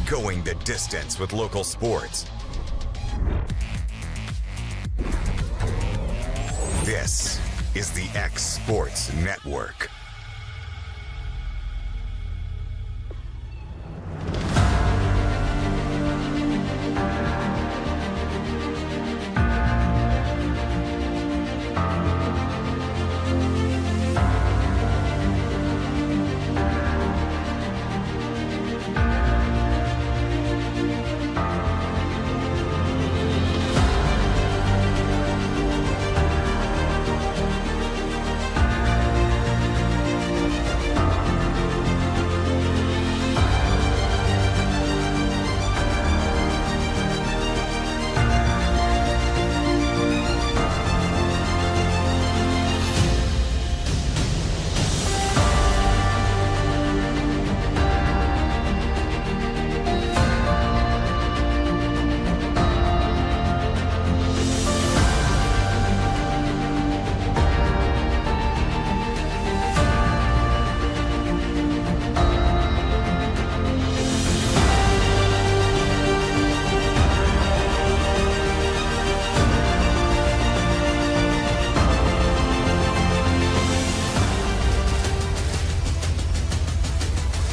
going the distance with local sports. This is the X Sports Network.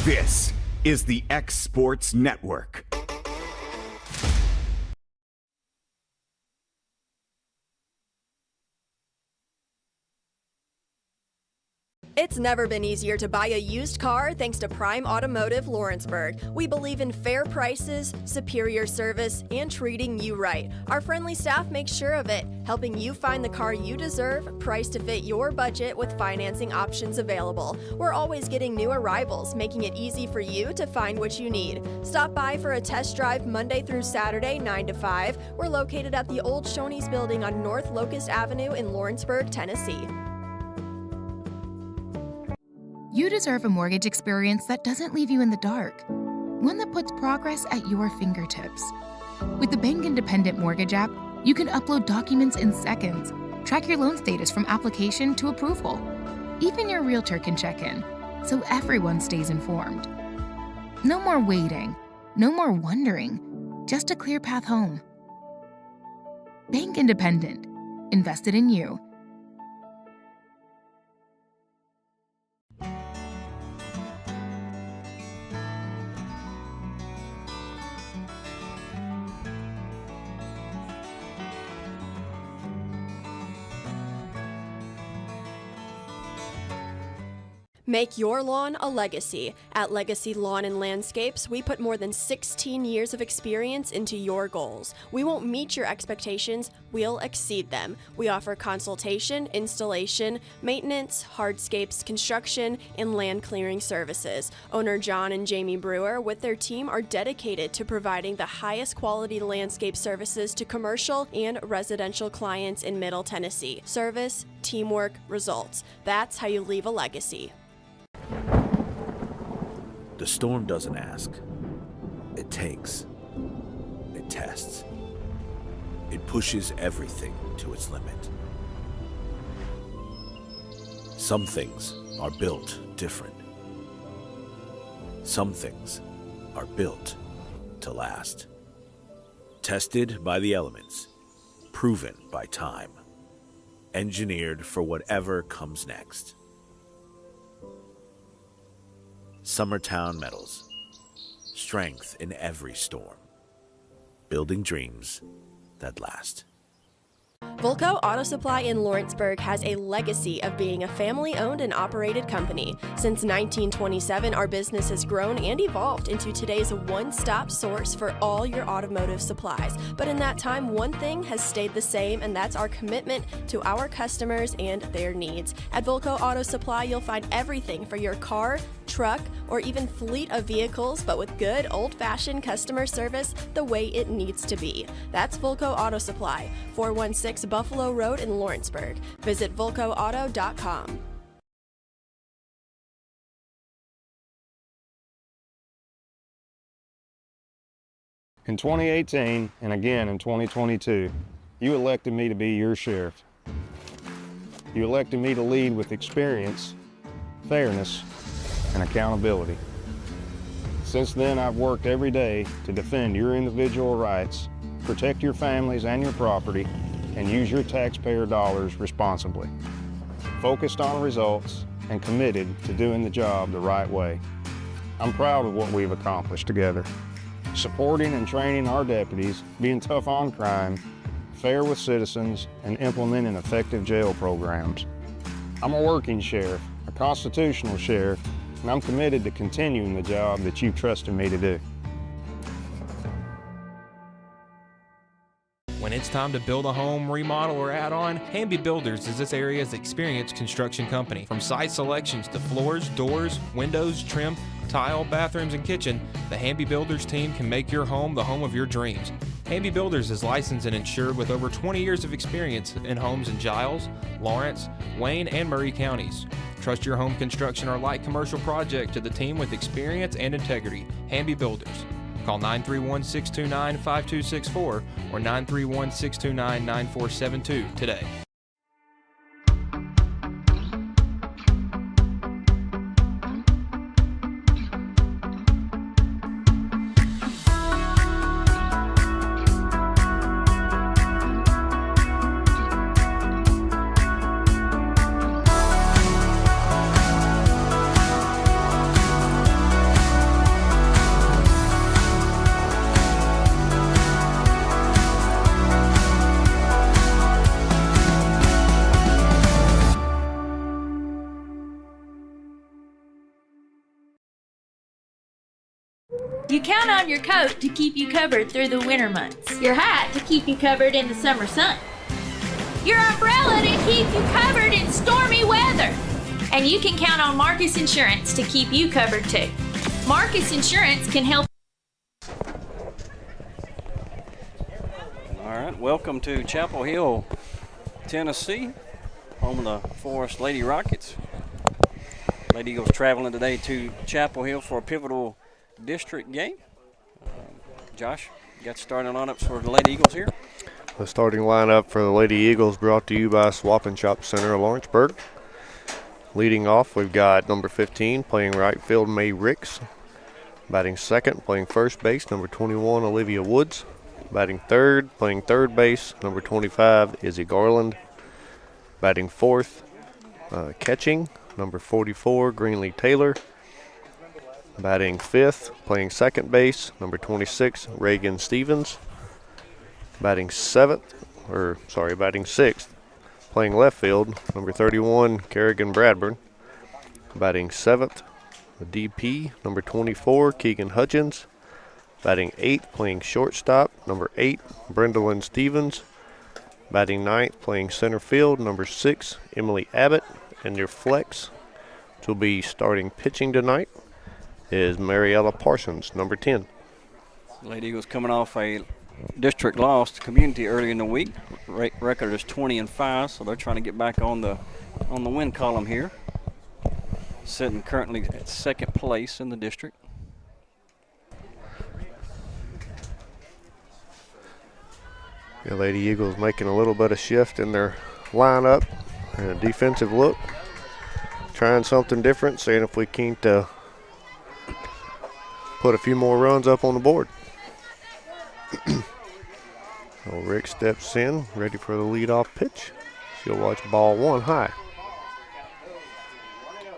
This is the X Sports Network. It's never been easier to buy a used car thanks to Prime Automotive Lawrenceburg. We believe in fair prices, superior service, and treating you right. Our friendly staff makes sure of it, helping you find the car you deserve, priced to fit your budget with financing options available. We're always getting new arrivals, making it easy for you to find what you need. Stop by for a test drive Monday through Saturday, 9 to 5. We're located at the Old Shoney's building on North Locust Avenue in Lawrenceburg, Tennessee. You deserve a mortgage experience that doesn't leave you in the dark, one that puts progress at your fingertips. With the Bank Independent Mortgage app, you can upload documents in seconds, track your loan status from application to approval. Even your realtor can check in, so everyone stays informed. No more waiting, no more wondering, just a clear path home. Bank Independent, invested in you. Make your lawn a legacy. At Legacy Lawn and Landscapes, we put more than 16 years of experience into your goals. We won't meet your expectations, we'll exceed them. We offer consultation, installation, maintenance, hardscapes, construction, and land clearing services. Owner John and Jamie Brewer with their team are dedicated to providing the highest quality landscape services to commercial and residential clients in Middle Tennessee. Service, teamwork, results. That's how you leave a legacy. The storm doesn't ask. It takes. It tests. It pushes everything to its limit. Some things are built different. Some things are built to last. Tested by the elements, proven by time, engineered for whatever comes next. Summertown Metals. Strength in every storm. Building dreams that last. Volco Auto Supply in Lawrenceburg has a legacy of being a family-owned and operated company. Since 1927, our business has grown and evolved into today's one-stop source for all your automotive supplies. But in that time, one thing has stayed the same, and that's our commitment to our customers and their needs. At Volco Auto Supply, you'll find everything for your car, truck, or even fleet of vehicles, but with good old-fashioned customer service the way it needs to be. That's Volco Auto Supply, 416 Buffalo Road in Lawrenceburg. Visit VolcoAuto.com. In 2018, and again in 2022, you elected me to be your sheriff. You elected me to lead with experience, fairness, and accountability. Since then, I've worked every day to defend your individual rights, protect your families and your property, and use your taxpayer dollars responsibly. Focused on results and committed to doing the job the right way. I'm proud of what we've accomplished together. Supporting and training our deputies, being tough on crime, fair with citizens, and implementing effective jail programs. I'm a working sheriff, a constitutional sheriff, and I'm committed to continuing the job that you've trusted me to do. When it's time to build a home, remodel, or add on, Hamby Builders is this area's experienced construction company. From site selections to floors, doors, windows, trim, tile, bathrooms, and kitchen, the Hamby Builders team can make your home the home of your dreams. Hamby Builders is licensed and insured with over 20 years of experience in homes in Giles, Lawrence, Wayne, and Murray counties. Trust your home construction or light commercial project to the team with experience and integrity. Hamby Builders. Call 931-629-5264 or 931-629-9472 today. You count on your coat to keep you covered through the winter months, your hat to keep you covered in the summer sun, your umbrella to keep you covered in stormy weather. And you can count on Marcus Insurance to keep you covered too. Marcus Insurance can help. All right, welcome to Chapel Hill, Tennessee, home of the Forrest Lady Rockets. Lady Eagles traveling today to Chapel Hill for a pivotal district game. Josh, you got starting lineups for the Lady Eagles here. The starting lineup for the Lady Eagles brought to you by Swap and Shop Center of Lawrenceburg. Leading off, we've got number 15 playing right field, May Ricks. Batting second, playing first base, number 21, Olivia Woods. Batting third, playing third base, number 25, Izzy Garland. Batting fourth, catching, number 44, Greenlee Taylor. Batting fifth, playing second base, number 26, Reagan Stevens. Batting sixth, playing left field, number 31, Kerrigan Bradburn. Batting seventh, the DP, number 24, Keegan Hutchins. Batting eighth, playing shortstop, number 8, Brendalyn Stevens. Batting ninth, playing center field, number 6, Emily Abbott. And your flex, which will be starting pitching tonight, is Mariella Parsons, number 10. Lady Eagles coming off a district loss to Community early in the week. Record is 20-5, so they're trying to get back on the win column here. Sitting currently at second place in the district. The Lady Eagles making a little bit of shift in their lineup and a defensive look. Trying something different, seeing if we can't put a few more runs up on the board. So Rick steps in, ready for the leadoff pitch. She'll watch ball one high.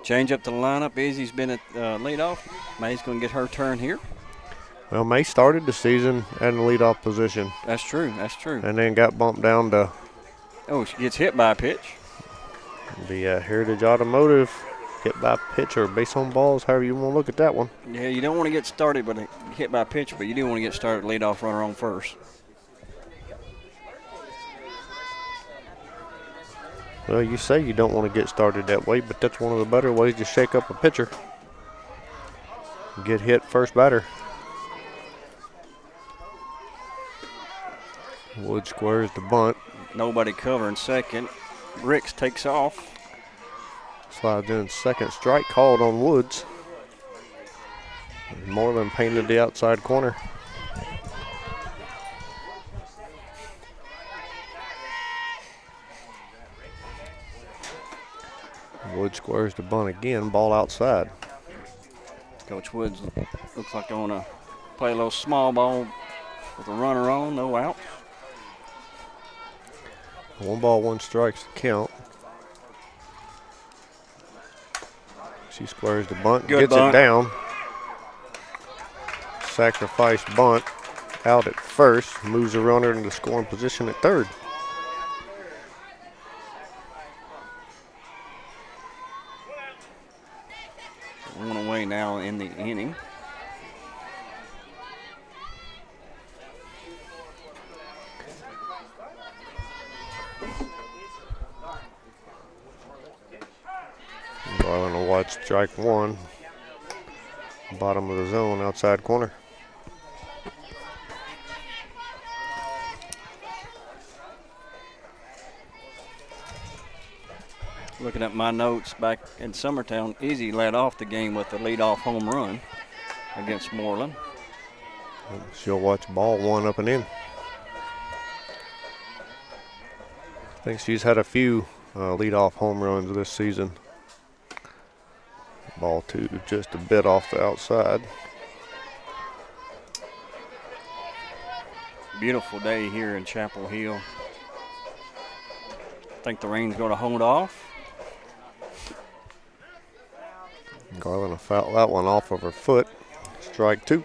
Change up the lineup. Izzy's been at leadoff. May's going to get her turn here. Well, May started the season at the leadoff position. That's true. That's true. And then got bumped down to. Oh, she gets hit by a pitch. The Heritage Automotive hit by pitch or base on balls, however you want to look at that one. Yeah, you don't want to get started with a hit by pitch, but you do want to get started leadoff runner on first. Well, you say you don't want to get started that way, but that's one of the better ways to shake up a pitcher. Get hit first batter. Wood squares the bunt. Nobody covering second. Ricks takes off. Slides in second, strike called on Woods. Moreland painted the outside corner. Wood squares the bunt again, ball outside. Coach Woods looks like they want to play a little small ball with a runner on, no out. 1 ball, 1 strikes to count. She squares the bunt, Good gets bunt. it down. Sacrifice bunt out at first, moves the runner into scoring position at third. One away now in the inning. Garland will watch strike 1. Bottom of the zone, outside corner. Looking at my notes back in Summertown, Izzy led off the game with a leadoff home run against Moreland. She'll watch ball 1 up and in. I think she's had a few leadoff home runs this season. Ball 2 just a bit off the outside. Beautiful day here in Chapel Hill. I think the rain's going to hold off. Garland will foul that one off of her foot. Strike 2.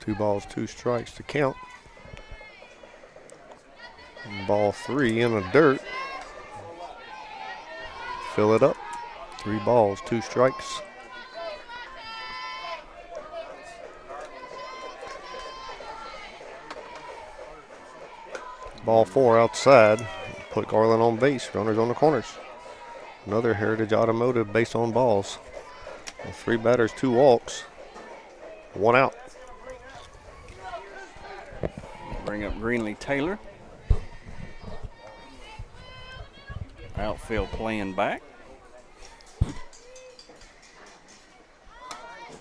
Two balls, 2 strikes to count. Ball 3 in the dirt. Fill it up. 3 balls, 2 strikes. Ball 4 outside. Put Garland on base. Runners on the corners. Another Heritage Automotive base on balls. 3 batters, 2 walks. 1 out. Bring up Greenlee Taylor. Outfield playing back.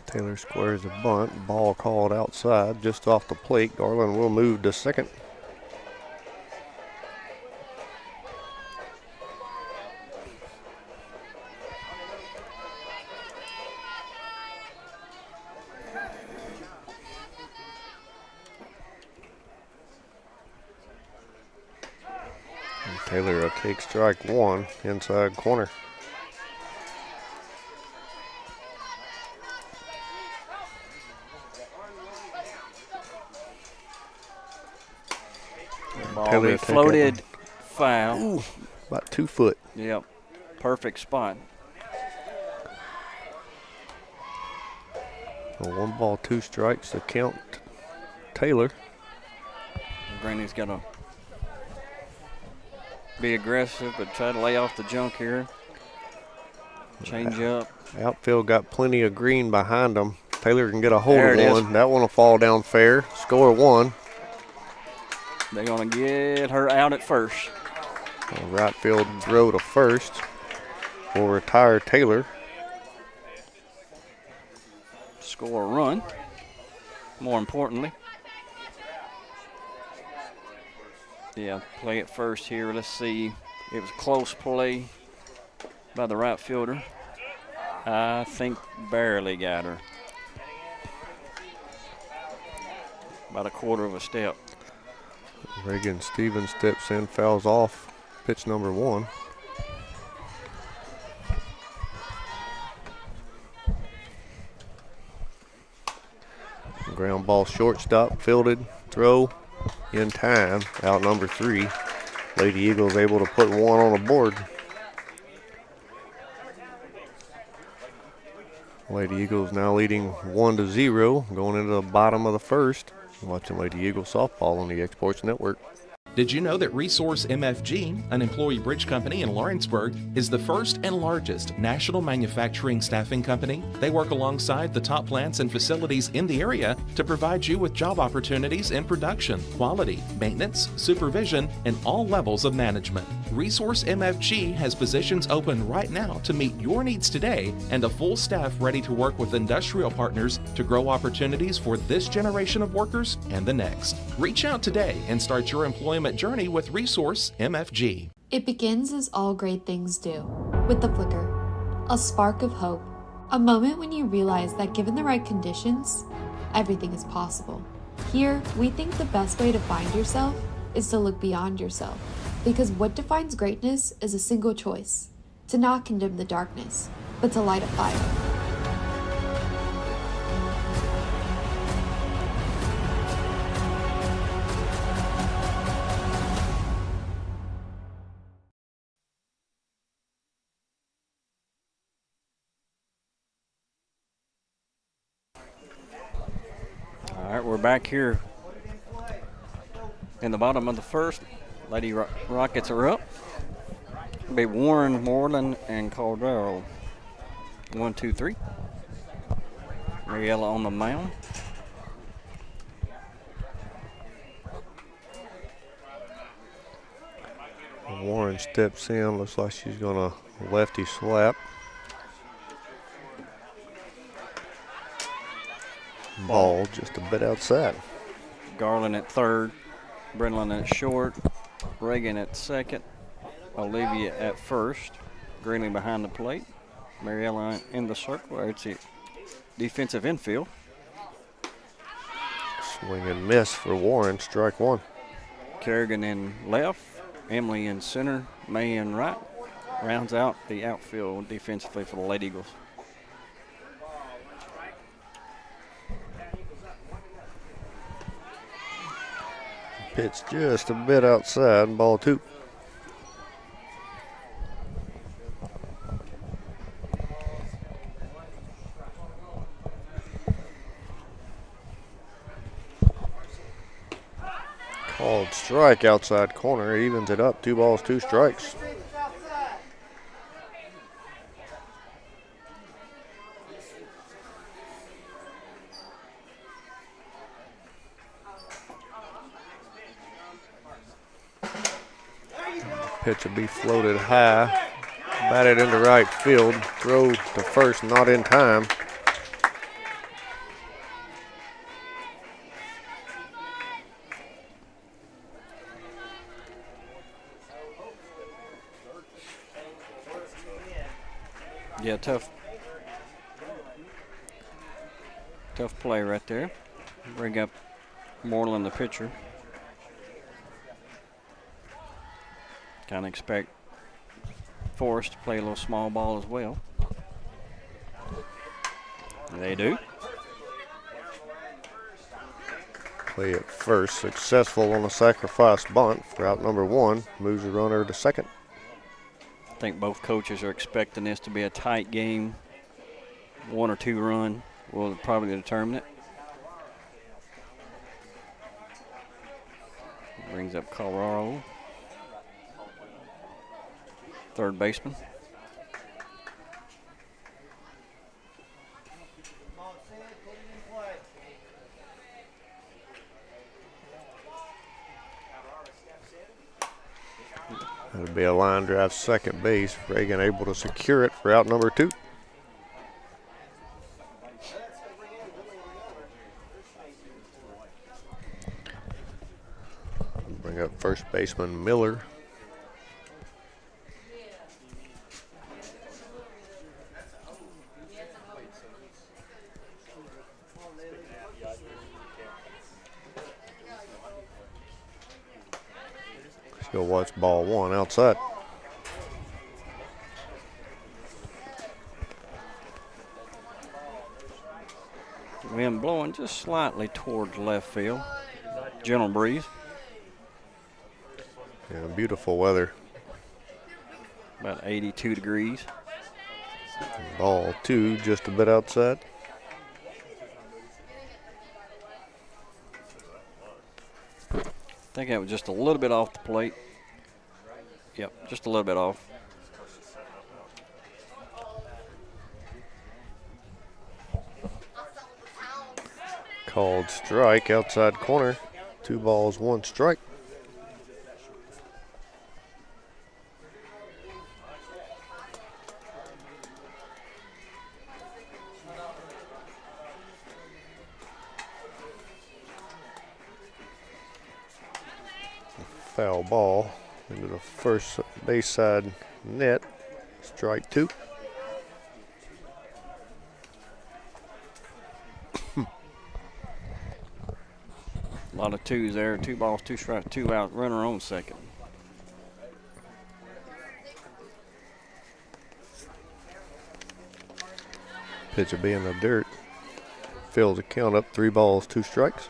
Taylor squares the bunt. Ball called outside just off the plate. Garland will move to second. Taylor will take strike 1, inside corner. Ball Taylor floated foul. Ooh, about 2 foot. Yep, perfect spot. 1 ball, 2 strikes to count Taylor. Granny's got to be aggressive, but try to lay off the junk here. Change up. Outfield got plenty of green behind them. Taylor can get a hold There of it one. is. That one will fall down fair. Score 1. They're going to get her out at first. Right field throw to first will retire Taylor. Score a run, more importantly. Yeah, play it first here. Let's see. It was close play by the right fielder. I think barely got her. About a quarter of a step. Reagan Stevens steps in, fouls off pitch number 1. Ground ball shortstop, fielded, throw in time, out number 3. Lady Eagles able to put 1 on the board. Lady Eagles now leading 1-0, going into the bottom of the first. Watching Lady Eagles softball on the Exports Network. Did you know that Resource MFG, an employee bridge company in Lawrenceburg, is the first and largest national manufacturing staffing company? They work alongside the top plants and facilities in the area to provide you with job opportunities in production, quality, maintenance, supervision, and all levels of management. Resource MFG has positions open right now to meet your needs today and a full staff ready to work with industrial partners to grow opportunities for this generation of workers and the next. Reach out today and start your employment journey with Resource MFG. It begins as all great things do, with the flicker, a spark of hope, a moment when you realize that given the right conditions, everything is possible. Here, we think the best way to find yourself is to look beyond yourself, because what defines greatness is a single choice: to not condemn the darkness, but to light a fire. All right, we're back here in the bottom of the first. Lady Rockets are up. It'll be Warren, Moreland, and Caldwell. 1, 2, 3. Mariella on the mound. Warren steps in. Looks like she's going to lefty slap. Ball just a bit outside. Garland at third. Brennan at short. Reagan at second. Olivia at first. Greenlee behind the plate. Mariella in the circle. It's a defensive infield. Swing and miss for Warren. Strike one. Kerrigan in left. Emily in center. May in right. Rounds out the outfield defensively for the Lady Eagles. Pitch just a bit outside. Ball two. Called strike outside corner. Evens it up. 2 balls, 2 strikes. Pitch will be floated high. Batted into right field. Throw to first, not in time. Yeah, tough play right there. Bring up Moreland, the pitcher. Kind of expect Forrest to play a little small ball as well. They do. Play at first, successful on a sacrifice bunt for out number 1. Moves the runner to second. I think both coaches are expecting this to be a tight game. 1 or 2 run will probably determine it. Brings up Colorado. Third baseman. That'll be a line drive second base. Reagan able to secure it for out number 2. Bring up first baseman Miller. She'll watch ball 1 outside. Wind blowing just slightly towards left field. Gentle breeze. Yeah, beautiful weather. About 82 degrees. Ball 2 just a bit outside. I think that was just a little bit off the plate. Yep, just a little bit off. Called strike outside corner. 2 balls, 1 strike. foul ball into the first base side net. Strike 2. A lot of twos there. 2 balls, 2 strikes, 2 out. Runner on second. Pitch will be in the dirt. Fills the count up. 3 balls, 2 strikes.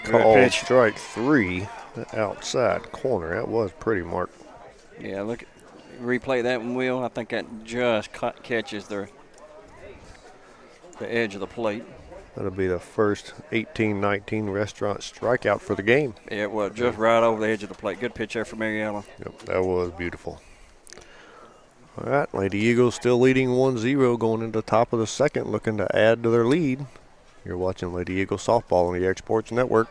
Called strike 3, outside corner. That was pretty marked. Yeah, look at replay that one, Will. I think that just catches the edge of the plate. That'll be the first 18-19 restaurant strikeout for the game. Yeah, it was just right over the edge of the plate. Good pitch there for Mariella. Yep, that was beautiful. All right, Lady Eagles still leading 1-0 going into the top of the second, looking to add to their lead. You're watching Lady Eagle Softball on the X Sports Network.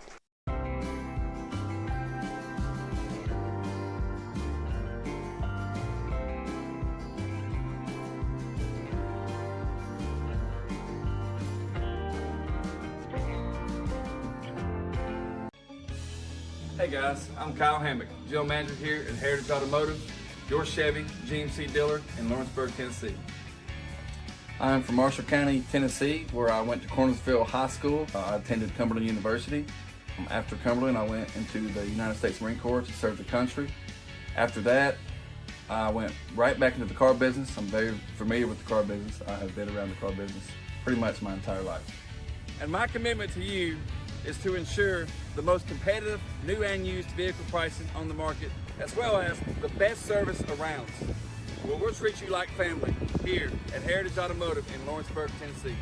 Hey guys, I'm Kyle Hammock, General Manager here at Heritage Automotive, your Chevy GMC dealer in Lawrenceburg, Tennessee. I'm from Marshall County, Tennessee, where I went to Cornersville High School. I attended Cumberland University. After Cumberland, I went into the United States Marine Corps to serve the country. After that, I went right back into the car business. I'm very familiar with the car business. I have been around the car business pretty much my entire life. And my commitment to you is to ensure the most competitive new and used vehicle pricing on the market, as well as the best service around. Well, we'll treat you like family here at Heritage Automotive in Lawrenceburg, Tennessee.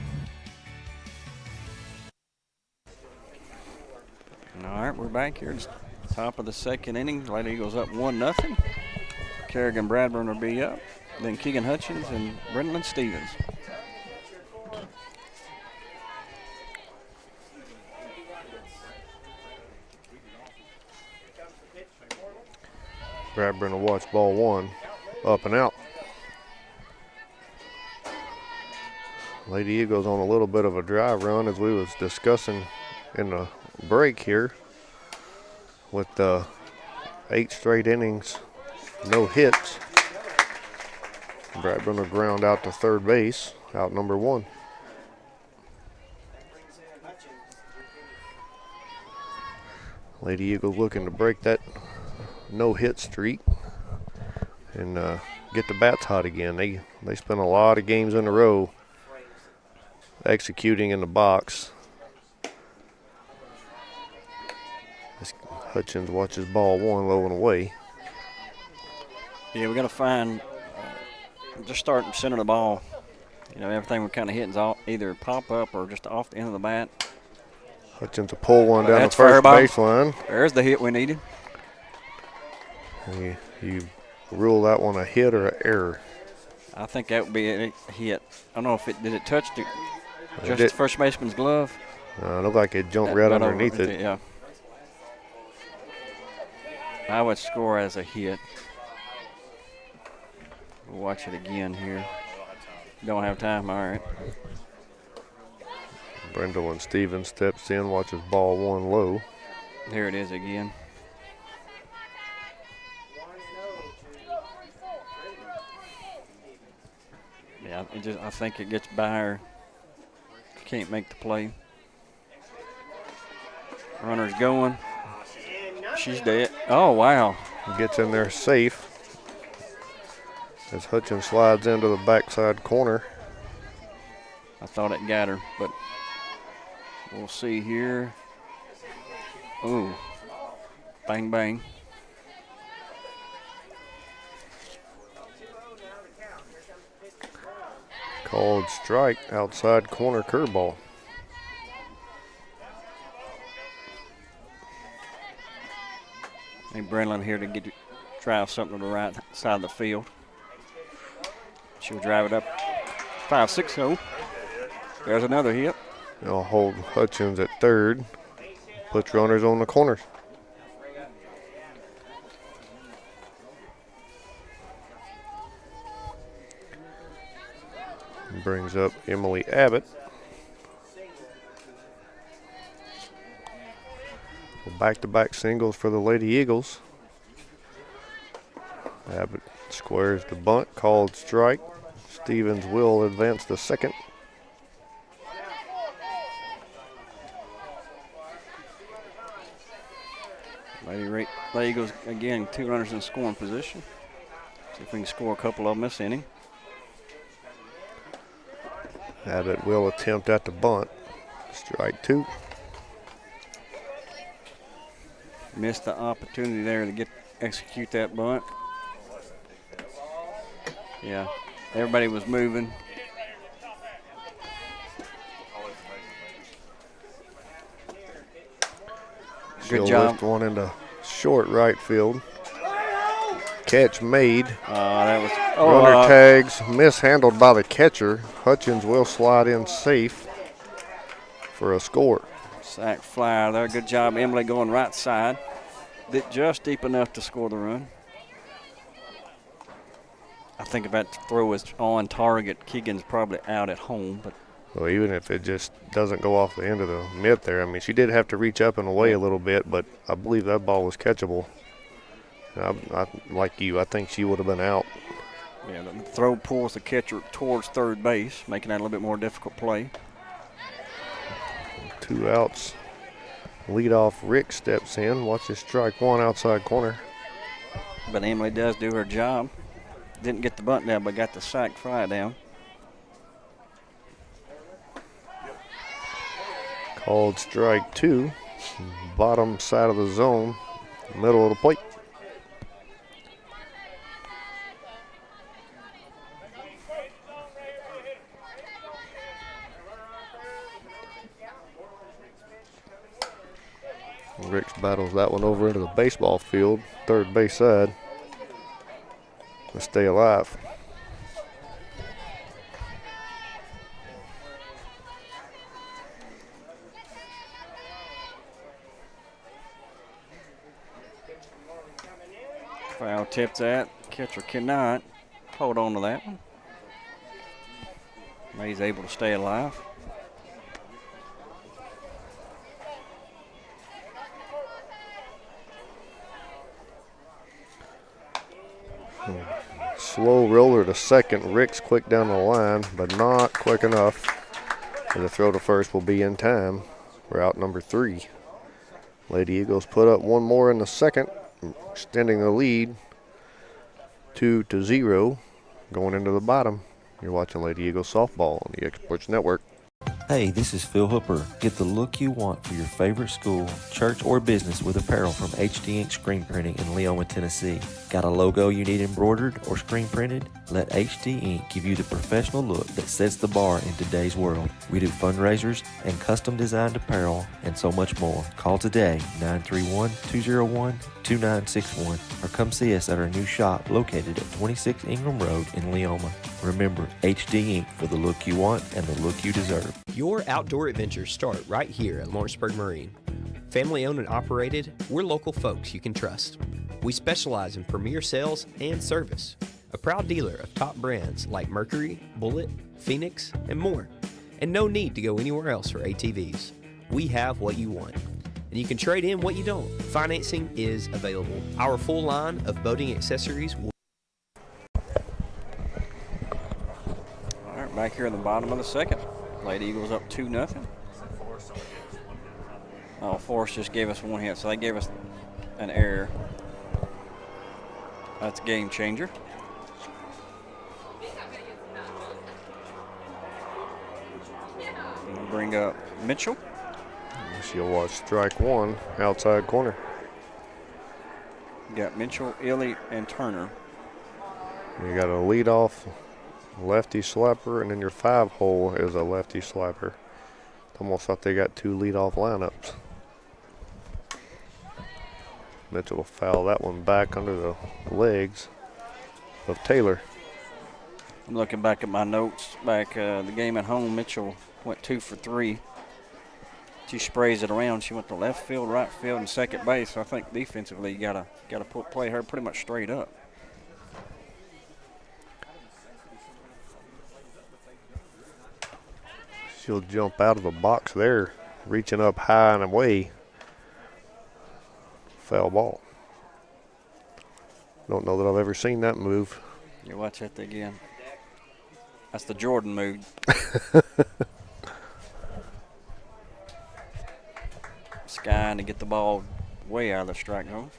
All right, we're back here. It's top of the second inning. Lady Eagles up 1-0. Kerrigan Bradburn will be up. Then Keegan Hutchins and Brendan Stevens. Bradburn will watch ball 1. Up and out. Lady Eagles on a little bit of a dry run, as we was discussing in the break here, with 8 straight innings, no hits. Bradburn will ground out to third base, out number 1. Lady Eagles looking to break that no-hit streak and get the bats hot again. They spent a lot of games in a row executing in the box. As Hutchins watches ball 1 low and away. Yeah, we got to find, just start center of the ball. You know, everything we're kind of hitting is either pop up or just off the end of the bat. Hutchins will pull one down the first baseline. There's the hit we needed. You rule that one a hit or an error? I think that would be a hit. I don't know if did it touch the first baseman's glove? It looked like it jumped right underneath it. Yeah. I would score as a hit. We'll watch it again here. Don't have time, all right. Brendel Stevens steps in, watches ball 1 low. There it is again. Yeah, I think it gets by her. Can't make the play. Runner's going. She's dead. Oh, wow. Gets in there safe as Hutchins slides into the backside corner. I thought it got her, but we'll see here. Ooh. Bang, bang. Called strike, outside corner curveball. I think Brennan here to drive something to the right side of the field. She'll drive it up 5-6-0. There's another hit. They'll hold Hutchins at third. Puts runners on the corners. brings up Emily Abbott. Back-to-back singles for the Lady Eagles. Abbott squares the bunt, called strike. Stevens will advance the second. Lady Eagles, again, 2 runners in scoring position. See if we can score a couple of them this inning. Abbott will attempt at the bunt. Strike 2. Missed the opportunity there to execute that bunt. Yeah, everybody was moving. Good job. Lift one into short right field. Catch made. Runner tags mishandled by the catcher. Hutchins will slide in safe for a score. Sack fly there. Good job, Emily, going right side. Just deep enough to score the run. I think if that throw is on target, Keegan's probably out at home. But well, even if it just doesn't go off the end of the mitt there, I mean, she did have to reach up and away a little bit, but I believe that ball was catchable. Like you, I think she would have been out. Yeah, the throw pulls the catcher towards third base, making that a little bit more difficult play. 2 outs. Leadoff Rick steps in. Watches strike 1 outside corner. But Emily does do her job. Didn't get the bunt down, but got the sack fly down. Called strike 2. Bottom side of the zone, middle of the plate. Ricks battles that one over into the baseball field, third base side, to stay alive. Foul tip that. Catcher cannot hold on to that one. He's able to stay alive. Slow roller to second. Rick's quick down the line, but not quick enough. And the throw to first will be in time. We're out number 3. Lady Eagles put up one more in the second, extending the lead 2-0 going into the bottom. You're watching Lady Eagles softball on the X Sports Network. Hey, this is Phil Hooper. Get the look you want for your favorite school, church, or business with apparel from HD Ink Screen Printing in Leoma, Tennessee. Got a logo you need embroidered or screen printed? Let HD Ink give you the professional look that sets the bar in today's world. We do fundraisers and custom designed apparel and so much more. Call today, 931-201-2961, or come see us at our new shop located at 26 Ingram Road in Leoma. Remember, HD Ink for the look you want and the look you deserve. Your outdoor adventures start right here at Lawrenceburg Marine. Family owned and operated, we're local folks you can trust. We specialize in premier sales and service. A proud dealer of top brands like Mercury, Bullet, Phoenix, and more. And no need to go anywhere else for ATVs. We have what you want. And you can trade in what you don't. Financing is available. Our full line of boating accessories will. All right, back here in the bottom of the second. Lady Eagles up 2-0. Oh, Forrest just gave us one hit, so they gave us an error. That's a game changer. We'll bring up Mitchell. She'll watch strike 1 outside corner. You got Mitchell, Illy, and Turner. You got a leadoff lefty slapper, and then your 5-hole is a lefty slapper. Almost thought they got 2 leadoff lineups. Mitchell will foul that one back under the legs of Taylor. I'm looking back at my notes back the game at home. Mitchell went 2 for 3. She sprays it around. She went to left field, right field, and second base. So I think defensively you gotta play her pretty much straight up. She'll jump out of the box there, reaching up high and away. Foul ball. Don't know that I've ever seen that move. You watch that again. That's the Jordan move. Skying to get the ball way out of the strike zone.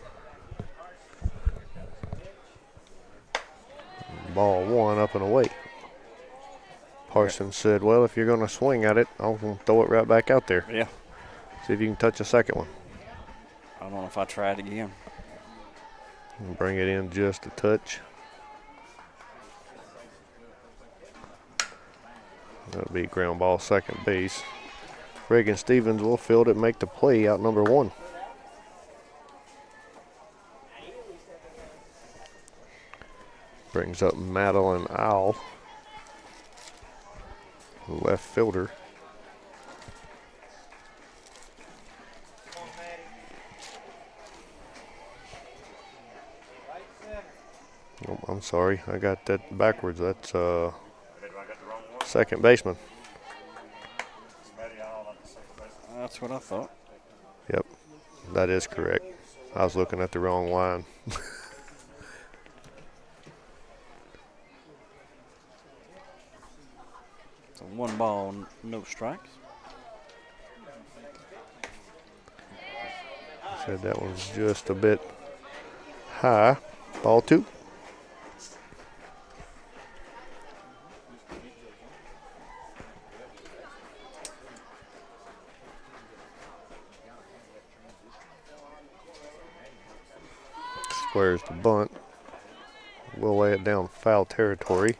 Ball one up and away. Parsons said, well, if you're going to swing at it, I'll throw it right back out there. Yeah. See if you can touch a second one. I don't know if I try it again. And bring it in just a touch. That'll be ground ball second base. Reagan Stevens will field it, make the play out number one. Brings up Madeline Owl, left fielder. Oh, I'm sorry, I got that backwards. That's second baseman. That's what I thought. Yep, that is correct. I was looking at the wrong line. So 1 ball, no strikes. Said that one's just a bit high. Ball 2. Squares the bunt. We'll lay it down foul territory.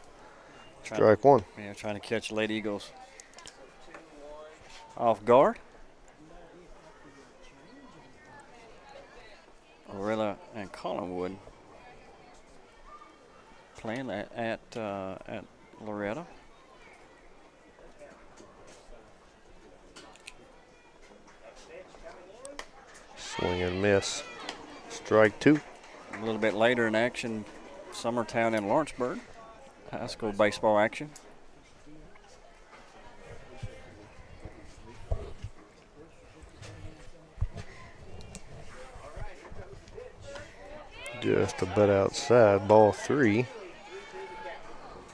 Strike one. Yeah, trying to catch Lady Eagles off guard. Orilla and Collingwood playing at Loretta. Swing and miss. Strike 2. A little bit later in action, Summertown and Lawrenceburg. High school baseball action. Just a bit outside. Ball 3.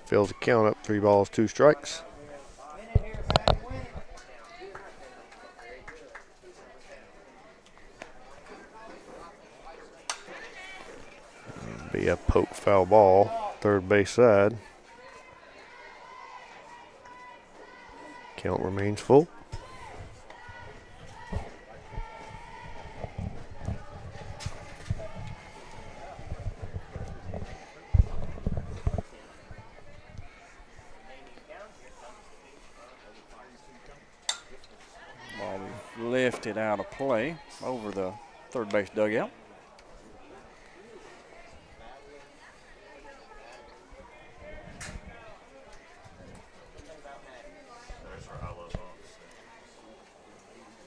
Fills the count up. 3 balls, 2 strikes. Be a poke foul ball. Third base side. Count remains full. Ball lifted out of play over the third base dugout.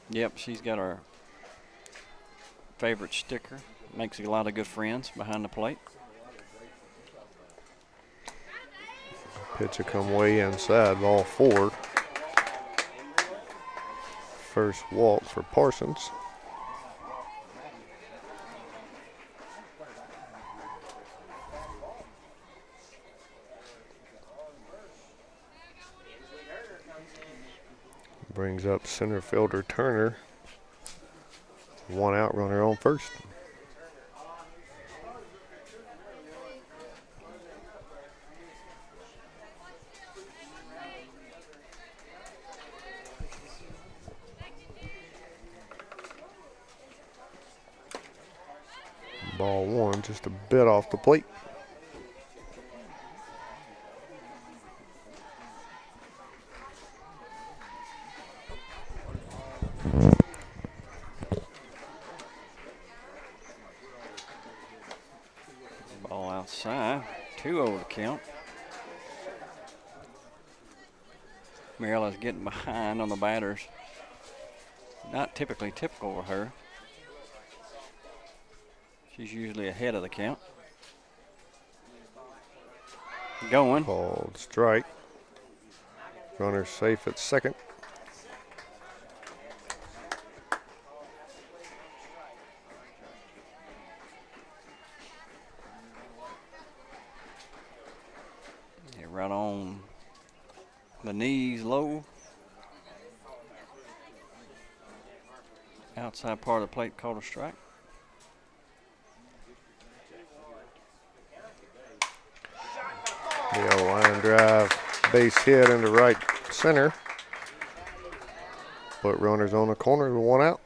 Yep, she's got her favorite sticker. Makes a lot of good friends behind the plate. Pitch will come way inside. Ball 4. First walk for Parsons. Brings up center fielder Turner. 1 out, runner on first. Ball 1, just a bit off the plate. Ball outside, 2-0 to count. Mariela's getting behind on the batters. Not typically typical of her. She's usually ahead of the count. Going. Called strike. Runner safe at second. Right on the knees, low. Outside part of the plate, called a strike. Yeah, line drive, base hit into right center. Put runners on the corner with one out.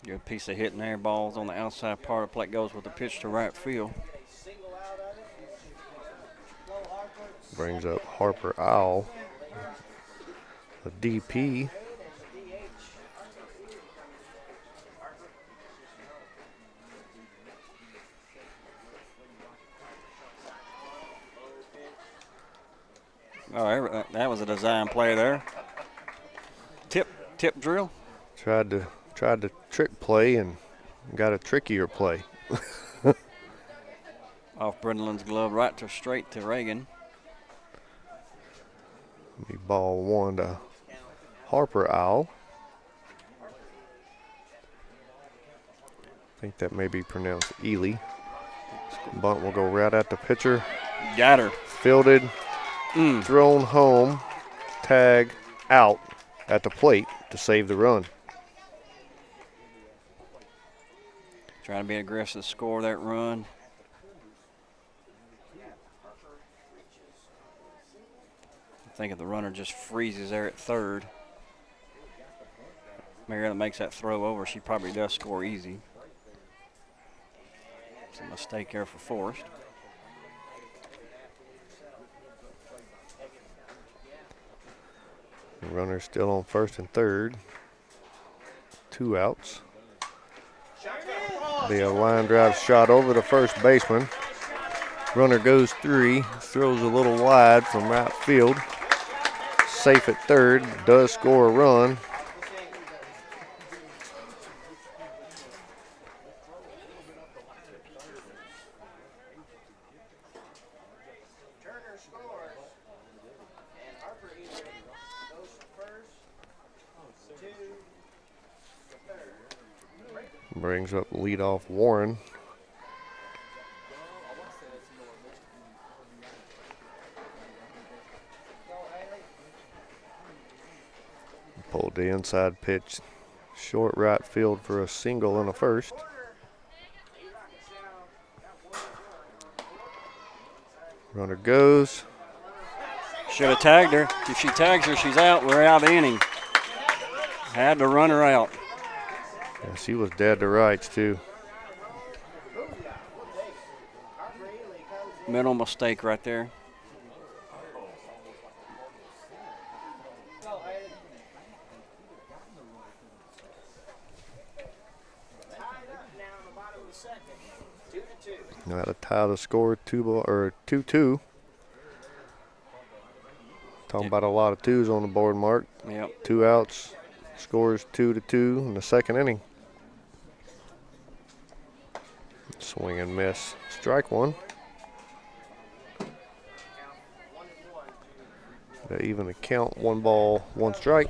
Good piece of hitting there. Balls on the outside part of the plate, goes with the pitch to right field. Brings up Harper Owl, the DP. Oh, that was a design play there. Tip drill. Tried to trick play and got a trickier play. Off Brendalin's glove, right to straight to Reagan. Be ball one to Harper Owl. I think that may be pronounced Ely. Bunt will go right at the pitcher. Got her. Fielded, thrown home, tag out at the plate to save the run. Trying to be aggressive, score that run. I think if the runner just freezes there at third, Marietta makes that throw over, she probably does score easy. It's a mistake there for Forrest. The runner's still on first and third. 2 outs. Be a line drive shot over the first baseman. Runner goes 3, throws a little wide from right field. Safe at third, does score a run. Brings up leadoff Warren. Pulled the inside pitch, short right field for a single and a first. Runner goes. Should have tagged her. If she tags her, she's out. We're out of the inning. Had to run her out. Yeah, she was dead to rights too. Mental mistake right there. Now to tie the score 2-2. Talking about a lot of twos on the board, Mark. Yep. 2 outs. Scores 2-2 in the second inning. Swing and miss. Strike one. To even the count, 1 ball, 1 strike.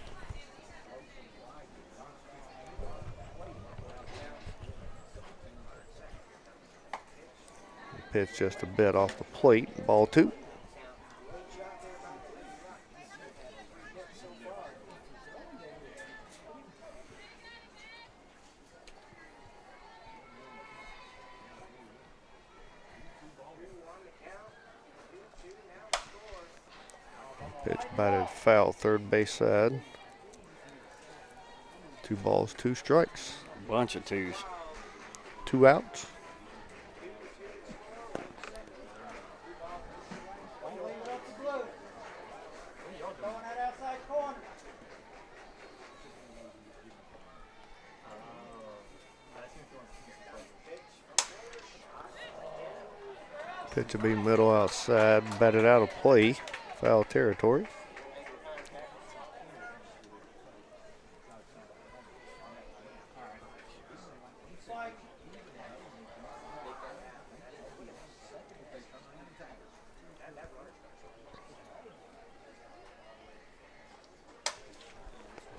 Pitch just a bit off the plate. Ball 2. Pitch batted foul, third base side. 2 balls, 2 strikes. Bunch of twos. 2 outs. Pitch will be middle outside, batted out of play, foul territory.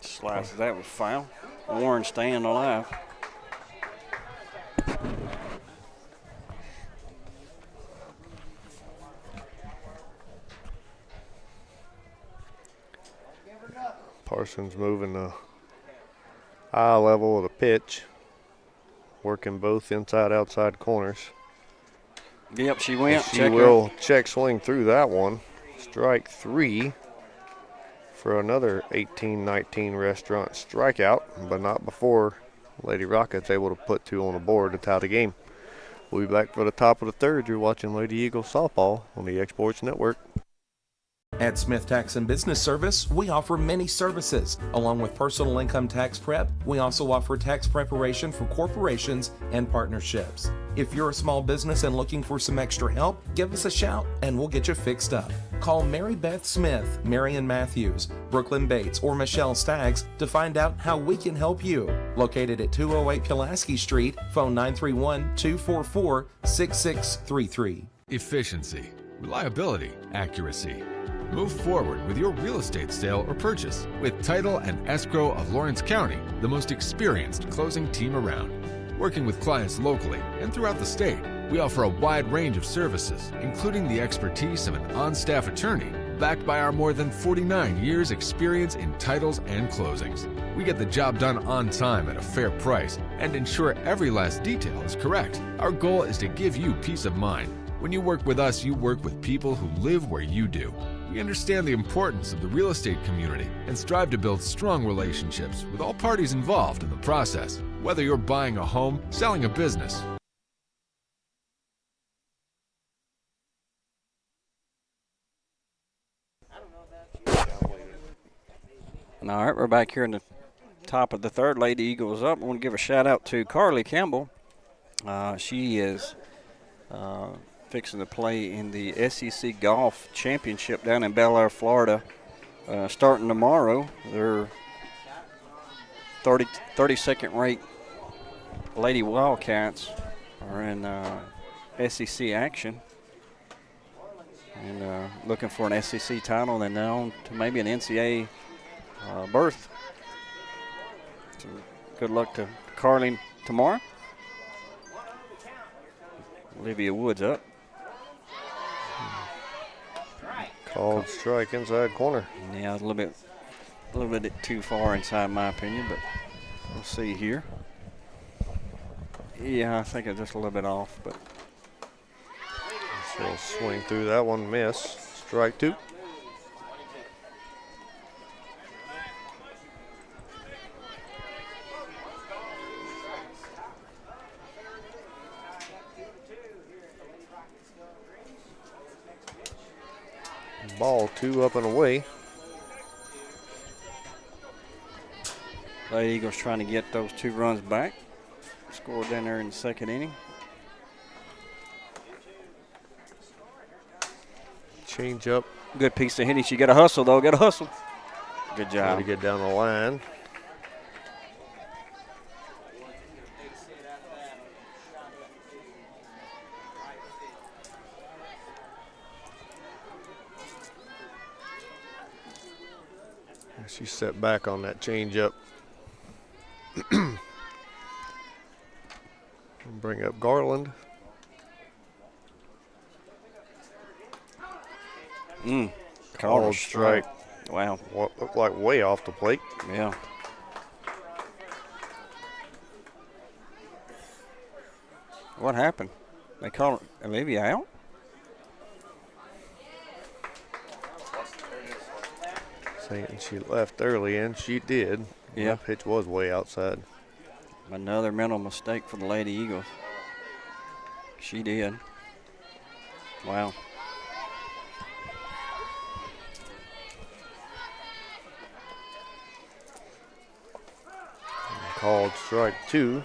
Slices that was foul. Warren staying alive. Parsons moving the eye level of the pitch, working both inside-outside corners. Yep, she went. She will check swing through that one. Strike 3 for another 18-19 restaurant strikeout, but not before Lady Rockets able to put 2 on the board to tie the game. We'll be back for the top of the third. You're watching Lady Eagles softball on the Exports Network. At Smith Tax and Business Service, we offer many services. Along with personal income tax prep, we also offer tax preparation for corporations and partnerships. If you're a small business and looking for some extra help, give us a shout and we'll get you fixed up. Call Mary Beth Smith, Marion Matthews, Brooklyn Bates, or Michelle Staggs to find out how we can help you. Located at 208 Pulaski Street, phone 931-244-6633. Efficiency, reliability, accuracy. Move forward with your real estate sale or purchase with Title and Escrow of Lawrence County, the most experienced closing team around. Working with clients locally and throughout the state, we offer a wide range of services, including the expertise of an on-staff attorney, backed by our more than 49 years experience in titles and closings. We get the job done on time at a fair price and ensure every last detail is correct. Our goal is to give you peace of mind. When you work with us, you work with people who live where you do. We understand the importance of the real estate community and strive to build strong relationships with all parties involved in the process, whether you're buying a home, selling a business. All right, we're back here in the top of the third. Lady Eagles up. I want to give a shout out to Carly Campbell. She is fixing to play in the SEC Golf Championship down in Bel Air, Florida, starting tomorrow. They're 32nd ranked Lady Wildcats are in SEC action and looking for an SEC title and now to maybe an NCAA berth. So good luck to Carly tomorrow. Olivia Woods up. Called strike inside corner. Yeah, a little bit too far inside, in my opinion, but we'll see here. Yeah, I think it's just a little bit off, but she'll swing through that one, miss. Strike 2. Ball 2 up and away. Lady Eagles trying to get those 2 runs back. Scored down there in the second inning. Change up. Good piece of hitting. She got a hustle, though. Got a hustle. Good job. To get down the line. She set back on that changeup. Bring up Garland. Called strike. Wow. What looked like way off the plate. Yeah. What happened? They called Olivia out? Saying she left early, and she did. Yeah. The pitch was way outside. Another mental mistake for the Lady Eagles. She did. Wow. Called strike 2.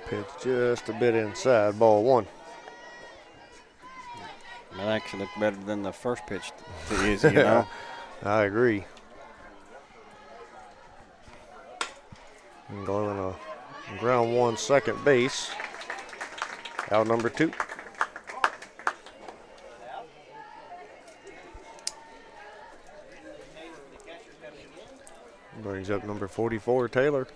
Pitch just a bit inside, ball 1. That actually looked better than the first pitch to Izzy, you know. I agree. And going on a ground 1 second base. Out number 2. Brings Brings up number 44, Taylor.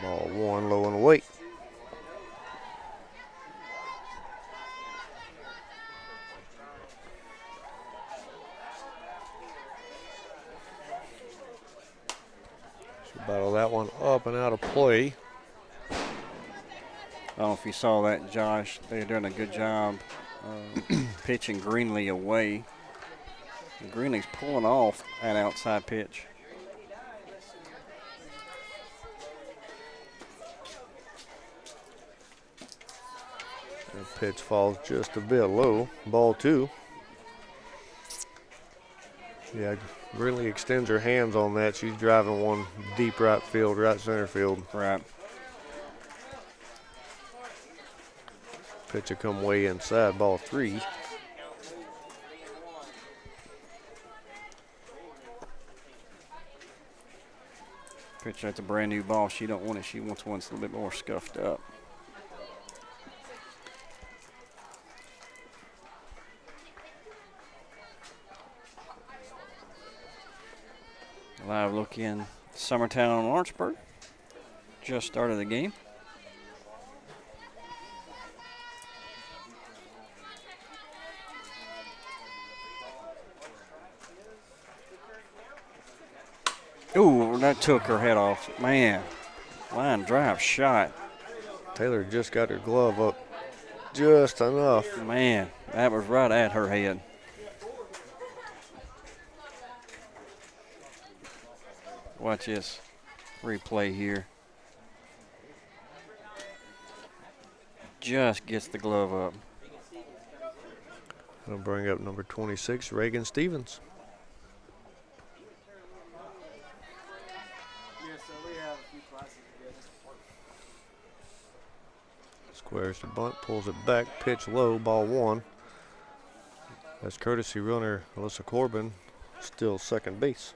Ball one, low and away. She'll battle that one up and out of play. I don't know if you saw that, Josh. They're doing a good job pitching Greenlee away. Greenlee's pulling off an outside pitch. The pitch falls just a bit low. Ball two. Yeah, really extends her hands on that. She's driving one deep right field, right center field. Right. Pitch will come way inside, ball three. Pitch that's a brand new ball. She don't want it. She wants one that's a little bit more scuffed up. Live look in Summertown and Lawrenceburg. Just started the game. Ooh, that took her head off. Man, line drive shot. Taylor just got her glove up just enough. Man, that was right at her head. Watch this replay here. Just gets the glove up. That'll bring up number 26, Reagan Stevens. Squares the bunt, pulls it back, pitch low, ball one. That's courtesy runner Alyssa Corbin, still second base.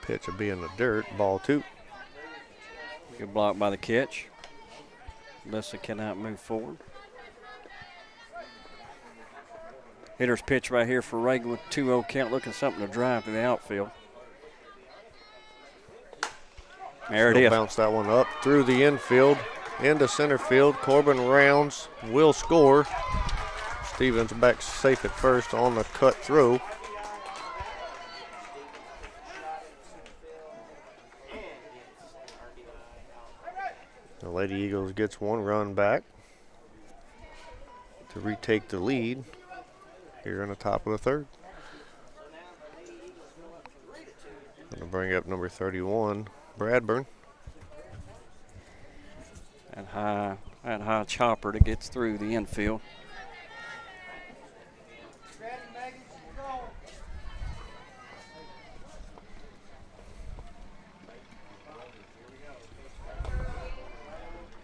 Pitch will be in the dirt, ball two. Good block by the catch. Alyssa cannot move forward. Hitter's pitch right here for Reagan with 2-0 count, looking something to drive to the outfield. There it is. Bounce that one up through the infield, into center field. Corbin rounds, will score. Stevens back safe at first on the cut through. The Lady Eagles gets one run back to retake the lead here in the top of the third. Going to bring up number 31, Bradburn. That high chopper that gets through the infield.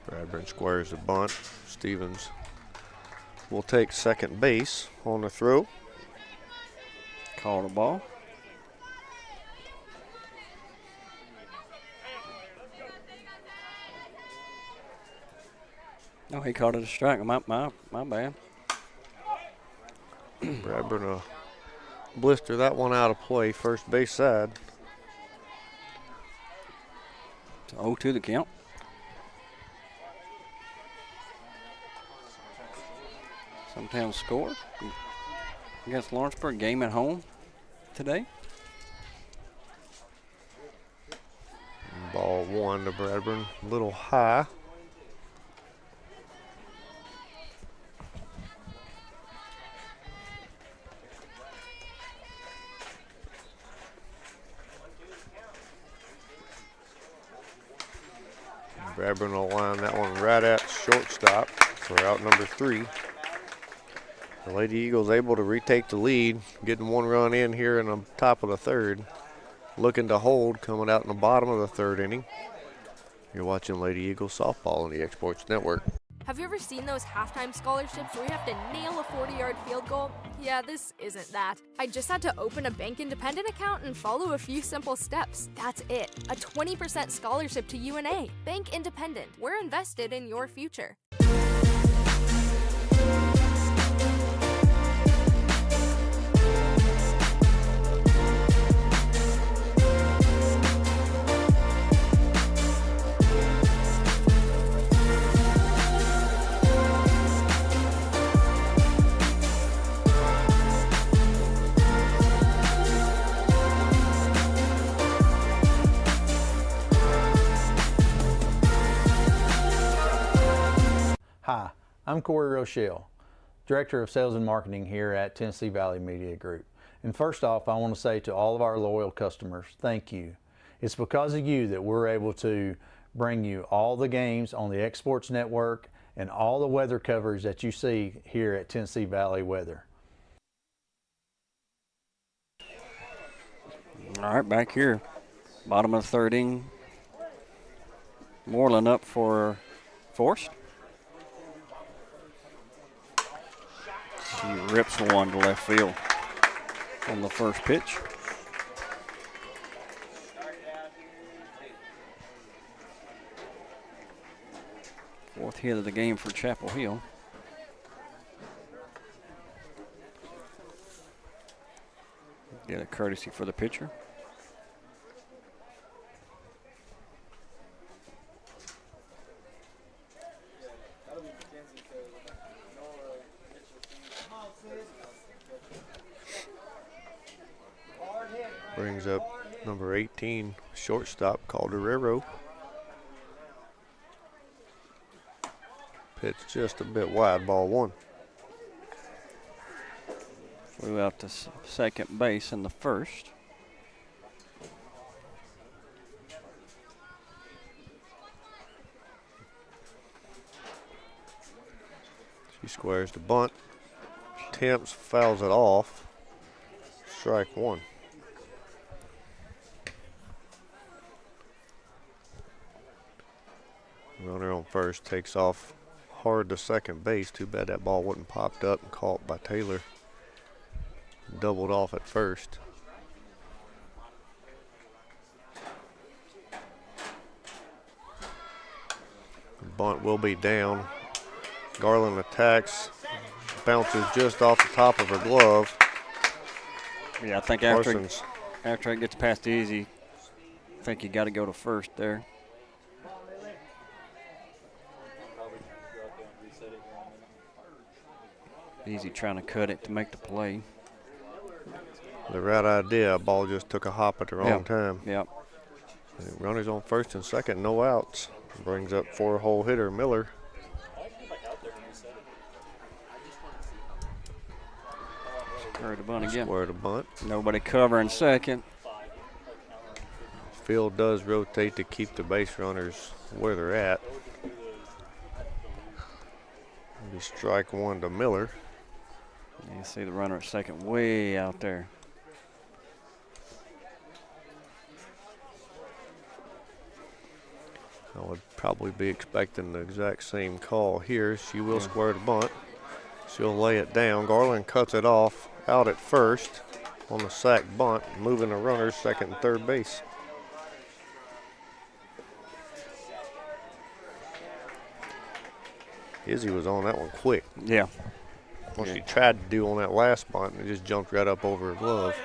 Bradburn squares the bunt. Stevens will take second base on the throw. Call the ball. No, he called it a strike. My bad. Bradburn will blister that one out of play, first base side. It's 0-2 the count. Summertown score against Lawrenceburg. Game at home today. Ball one to Bradburn, a little high. Bradburn will line that one right at shortstop for out number 3. The Lady Eagles able to retake the lead, getting one run in here in the top of the third. Looking to hold, coming out in the bottom of the third inning. You're watching Lady Eagles softball on the X Sports Network. Have you ever seen those halftime scholarships where you have to nail a 40-yard field goal? Yeah, this isn't that. I just had to open a Bank Independent account and follow a few simple steps. That's it. A 20% scholarship to UNA. Bank Independent. We're invested in your future. Hi, I'm Corey Rochelle, Director of Sales and Marketing here at Tennessee Valley Media Group. And first off, I want to say to all of our loyal customers, thank you. It's because of you that we're able to bring you all the games on the X Sports Network and all the weather coverage that you see here at Tennessee Valley Weather. All right, back here, bottom of the third inning. Moreland up for Forrest. He rips one to left field on the first pitch. Fourth hit of the game for Chapel Hill. Get a courtesy for the pitcher. Brings up number 18, shortstop Calderero. Pitch just a bit wide, ball one. Flew out to second base in the first. She squares the bunt, attempts, fouls it off. Strike one. Runner on first takes off hard to second base. Too bad that ball wasn't popped up and caught by Taylor. Doubled off at first. The bunt will be down. Garland attacks, bounces just off the top of her glove. Yeah, I think after it gets past easy, I think you got to go to first there. Easy trying to cut it to make the play. The right idea, ball just took a hop at the wrong time. Yep. Runners on first and second, no outs. Brings up four-hole hitter Miller. Square the bunt again. Square the bunt. Nobody covering second. Field does rotate to keep the base runners where they're at. Maybe strike one to Miller. You see the runner at second way out there. I would probably be expecting the exact same call here. She will square the bunt. She'll lay it down. Garland cuts it off out at first on the sack bunt, moving the runners second and third base. Izzy was on that one quick. Yeah. What she tried to do on that last bunt, and it just jumped right up over her glove.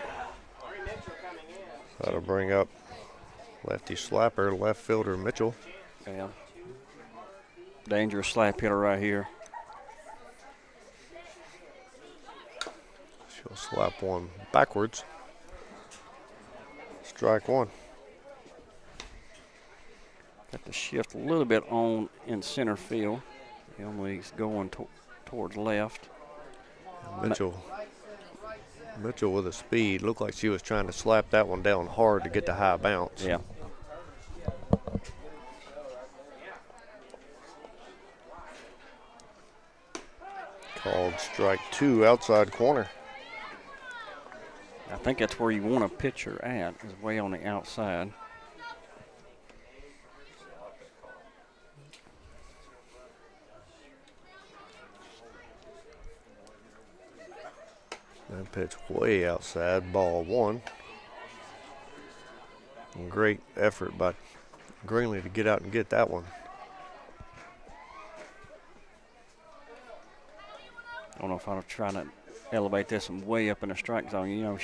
That'll bring up lefty slapper, left fielder Mitchell. Yeah. Dangerous slap hitter right here. She'll slap one backwards. Strike one. Got to shift a little bit on in center field. Emily's going towards left. Mitchell with a speed. Looked like she was trying to slap that one down hard to get the high bounce. Yeah. Called Strike 2, outside corner. I think that's where you want a pitcher at, is way on the outside. That pitch way outside, ball 1. And great effort by Greenlee to get out and get that one. I don't know if I'm trying to elevate this one way up in the strike zone. You know,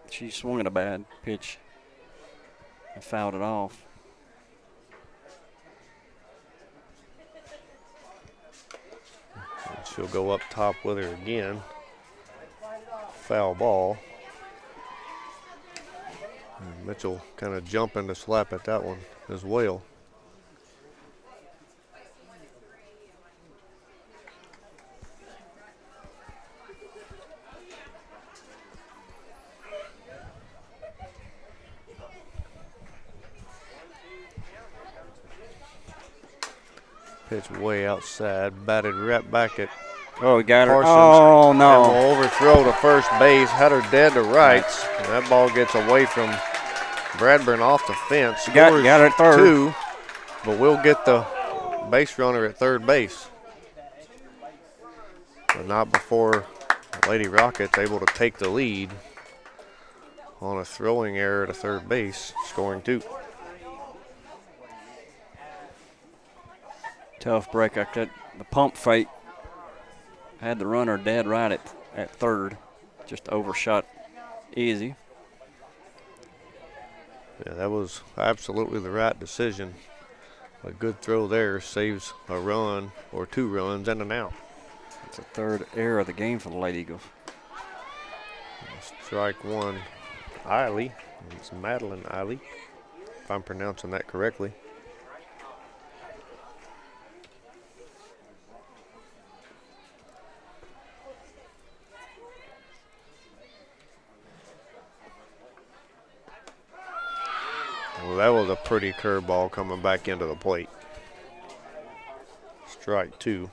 she swung at a bad pitch and fouled it off. And she'll go up top with her again. Foul ball. And Mitchell kind of jumping to slap at that one as well. Pitch way outside, batted right back at he got her. Parsons. Oh, no. And will overthrow to first base, had her dead to rights. And that ball gets away from Bradburn off the fence. Got her at third. 2, but we'll get the base runner at third base. But not before Lady Rockets able to take the lead on a throwing error to third base, scoring 2. Tough break like that. The pump fake had the runner dead right at third. Just overshot easy. Yeah, that was absolutely the right decision. A good throw there saves a run or 2 runs and an out. It's the third error of the game for the Lady Eagles. Strike 1, Eiley. It's Madeline Eiley, if I'm pronouncing that correctly. Well, that was a pretty curveball coming back into the plate. Strike 2.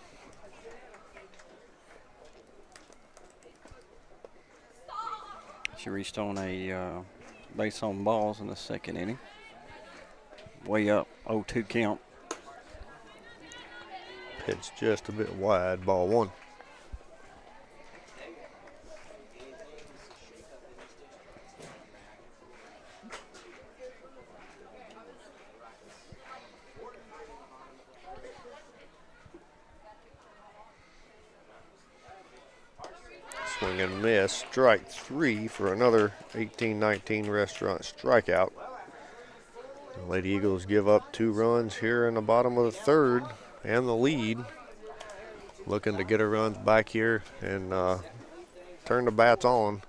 She reached on a base on balls in the second inning. Way up, 0-2 count. Pitch just a bit wide, ball 1. Swing and miss, strike 3 for another 18-19 restaurant strikeout. The Lady Eagles give up 2 runs here in the bottom of the third and the lead. Looking to get her runs back here and turn the bats on.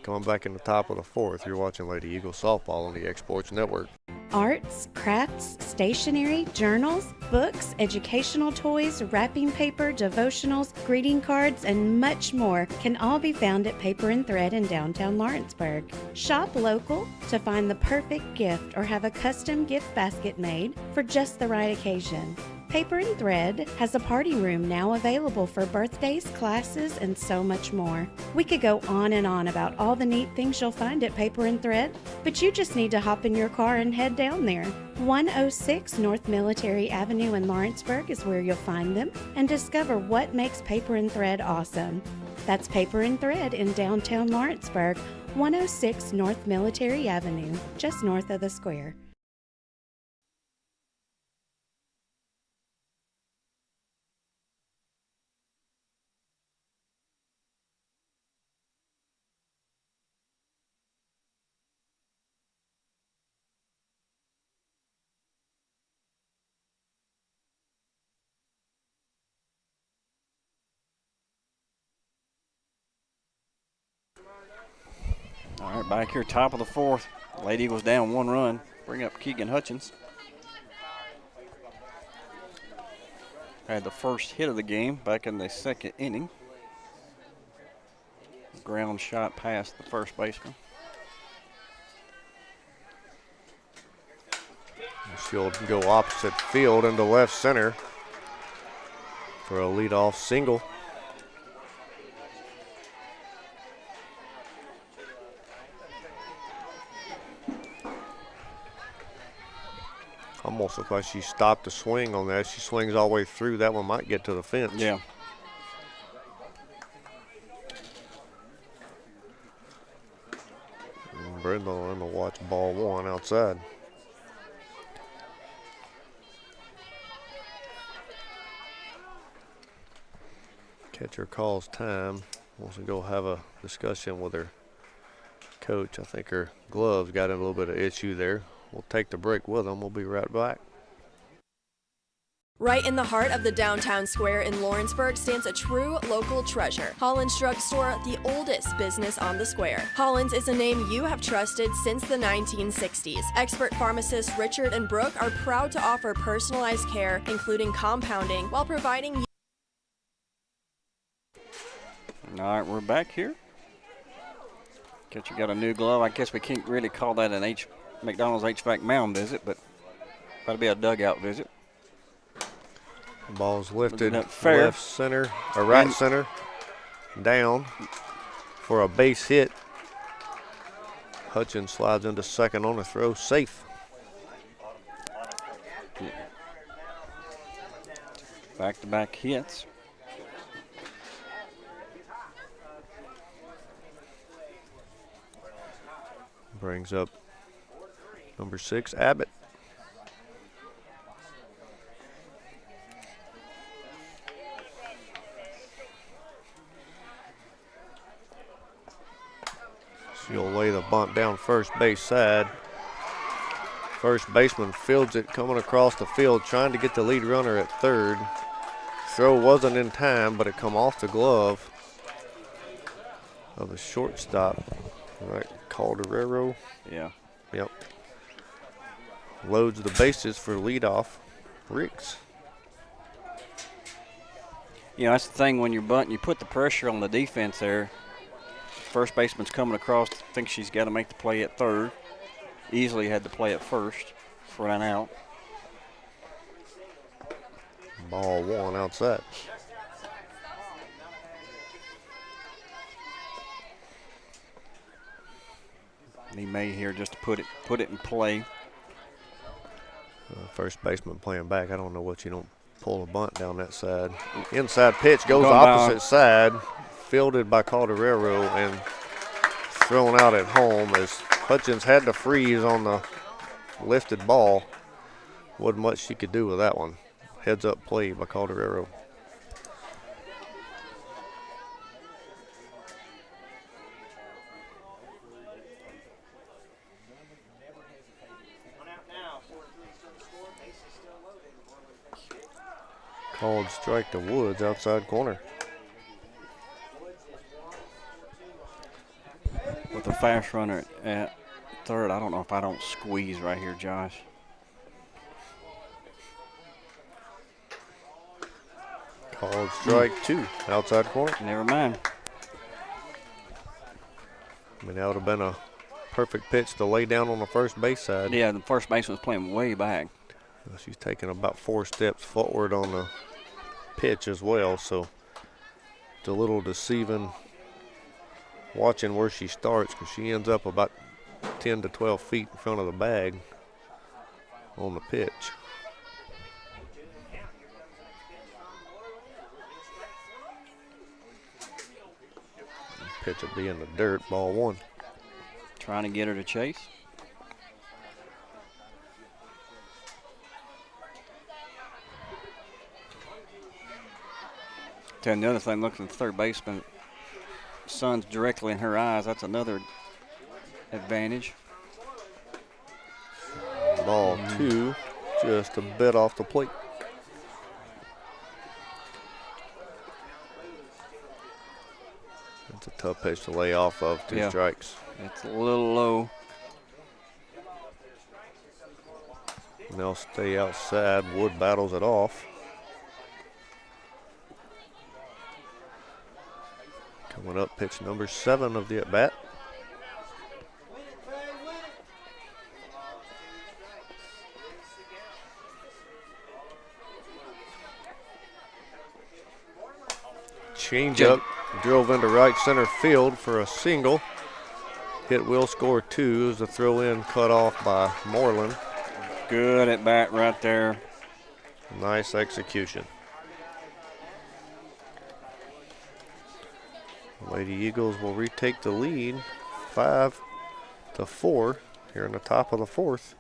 Coming back in the top of the 4th, you're watching Lady Eagles softball on the X-Sports Network. Arts, crafts, stationery, journals, books, educational toys, wrapping paper, devotionals, greeting cards, and much more can all be found at Paper and Thread in downtown Lawrenceburg. Shop local to find the perfect gift or have a custom gift basket made for just the right occasion. Paper and Thread has a party room now available for birthdays, classes, and so much more. We could go on and on about all the neat things you'll find at Paper and Thread, but you just need to hop in your car and head down there. 106 North Military Avenue in Lawrenceburg is where you'll find them and discover what makes Paper and Thread awesome. That's Paper and Thread in downtown Lawrenceburg, 106 North Military Avenue, just north of the square. All right, back here, top of the 4th. Lady Eagles down 1 run. Bring up Keegan Hutchins. Had the first hit of the game back in the 2nd inning. Ground shot past the first baseman. She'll go opposite field into left center for a leadoff single. Almost looks like she stopped the swing on that. She swings all the way through. That one might get to the fence. Yeah. And Brenda on to watch ball 1 outside. Catcher calls time. Wants to go have a discussion with her coach. I think her gloves got in a little bit of issue there. We'll take the break with them. We'll be right back. Right in the heart of the downtown square in Lawrenceburg stands a true local treasure. Holland's Drugstore, the oldest business on the square. Holland's is a name you have trusted since the 1960s. Expert pharmacists Richard and Brooke are proud to offer personalized care, including compounding, while providing you. All right, we're back here. Catcher got a new glove. I guess we can't really call that an McDonald's HVAC mound visit, but that'll be a dugout visit. Ball's lifted fair. left center, or right center, down for a base hit. Hutchins slides into second on the throw, safe. Back-to-back hits. Brings up number 6, Abbott. She'll lay the bunt down first base side. First baseman fields it coming across the field, trying to get the lead runner at third. Throw wasn't in time, but it come off the glove of the shortstop. Right, Calderero. Yeah. Yep. Loads the bases for leadoff. Ricks. You know, that's the thing when you're bunting, you put the pressure on the defense there. First baseman's coming across, thinks she's got to make the play at third. Easily had to play at first for an out. Ball 1 outside. He may here just to put it in play. First baseman playing back. I don't know what you don't pull a bunt down that side. Inside pitch goes Going opposite by. side. Fielded by Calderero and thrown out at home as Hutchins had to freeze on the lifted ball. Wasn't much she could do with that one. Heads up play by Calderero. Called strike to Woods outside corner. With a fast runner at third, I don't know if I don't squeeze right here, Josh. Called strike 2 outside corner. Never mind. I mean, that would have been a perfect pitch to lay down on the first base side. Yeah, the first baseman was playing way back. She's taking about 4 steps forward on the pitch as well, so it's a little deceiving watching where she starts because she ends up about 10 to 12 feet in front of the bag on the pitch. Pitch will be in the dirt, ball 1. Trying to get her to chase. Tell you the other thing, looking at the third baseman, sun's directly in her eyes. That's another advantage. Ball 2, just a bit off the plate. It's a tough pitch to lay off of, 2 strikes. It's a little low. And they'll stay outside. Wood battles it off. Coming up, pitch number 7 of the at-bat. Change up, drove into right center field for a single. Hit will score 2 as the throw in cut off by Moreland. Good at bat right there. Nice execution. Lady Eagles will retake the lead 5-4 here in the top of the fourth.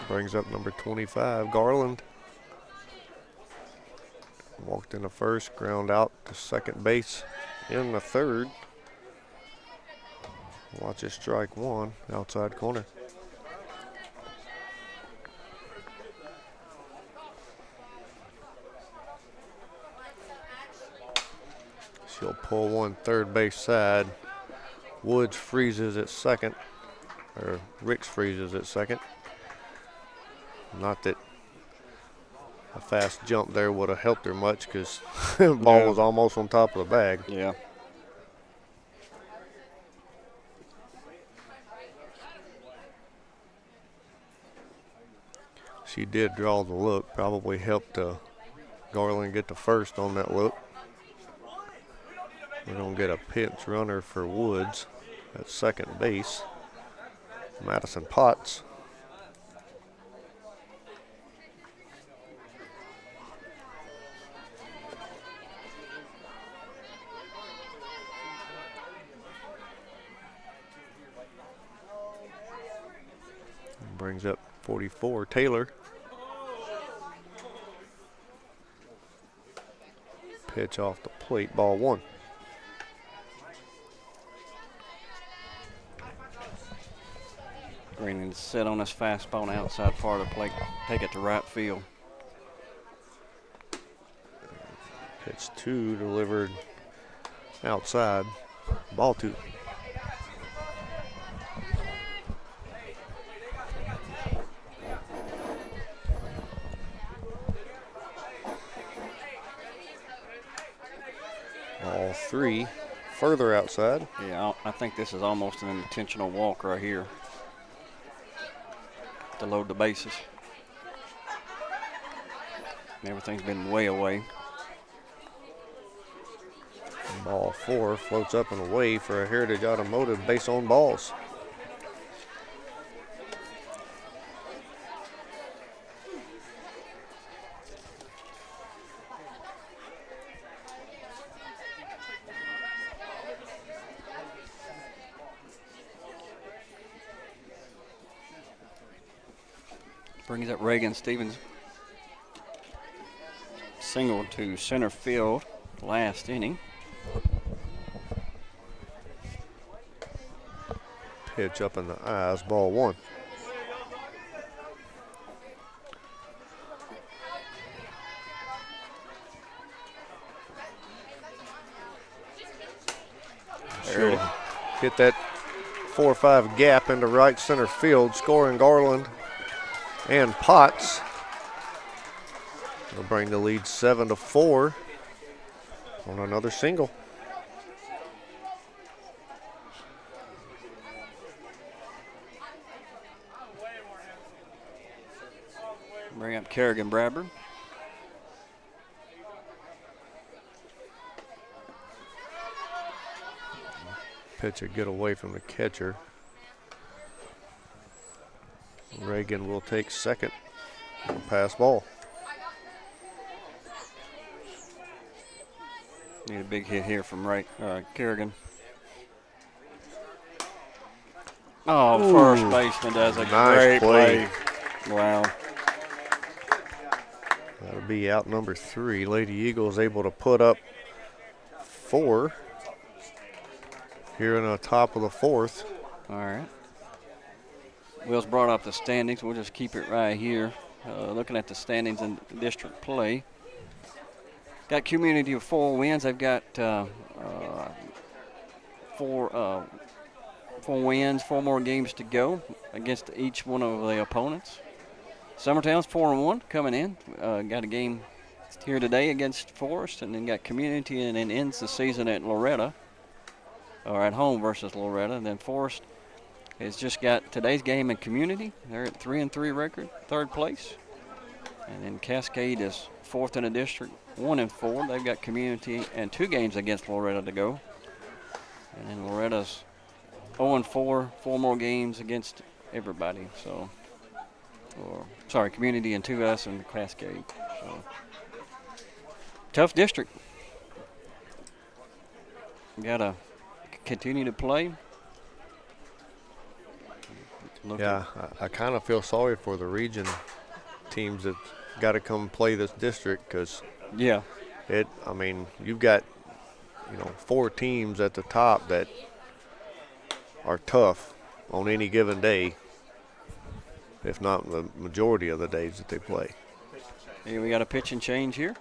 Brings up number 25, Garland. Walked in the first, ground out to second base in the third. Watch it, strike one, outside corner. She'll pull one third base side. Woods freezes at second, or Ricks freezes at second. Not that a fast jump there would have helped her much because the ball was almost on top of the bag. Yeah. She did draw the look, probably helped Garland get the first on that look. We're going to get a pinch runner for Woods at second base. Madison Potts. Brings up 44, Taylor. Pitch off the plate, ball one. Green needs to sit on his fastball on the outside part of the plate, take it to right field. Pitch two, delivered outside, ball two. All three further outside. Yeah, I think this is almost an intentional walk right here to load the bases. Everything's been way away. Ball four floats up and away for a Heritage Automotive base on balls. Brings up Reagan Stevens. Single to center field last inning. Pitch up in the eyes, ball one. She'll hit that 4-5 gap into right center field, scoring Garland and Potts. They'll bring the lead 7-4 on another single. Bring up Kerrigan Bradford. Pitch a good away from the catcher. Reagan will take second. Pass ball. Need a big hit here from Kerrigan. Oh, Ooh, first baseman does a nice great play. Wow. That'll be out number 3. Lady Eagles able to put up 4 here in the top of the fourth. All right. Will's brought up the standings. We'll just keep it right here. Looking at the standings in district play. Got Community with 4 wins. They've got 4 wins, 4 more games to go against each one of the opponents. Summertown's 4-1 coming in. Got a game here today against Forrest, and then got Community, and then ends the season at Loretta, or at home versus Loretta. And then Forrest has just got today's game in Community. They're at 3-3 record, 3rd place. And then Cascade is 4th in the district, 1-4. They've got Community and 2 games against Loretta to go. And then Loretta's 0-4, 4 more games against everybody. So, Community and 2S and Cascade. So, tough district. We got to continue to play. Yeah, I kind of feel sorry for the region teams that got to come play this district because I mean, you've got 4 teams at the top that are tough on any given day, if not the majority of the days that they play. Here we got a pitch and change here.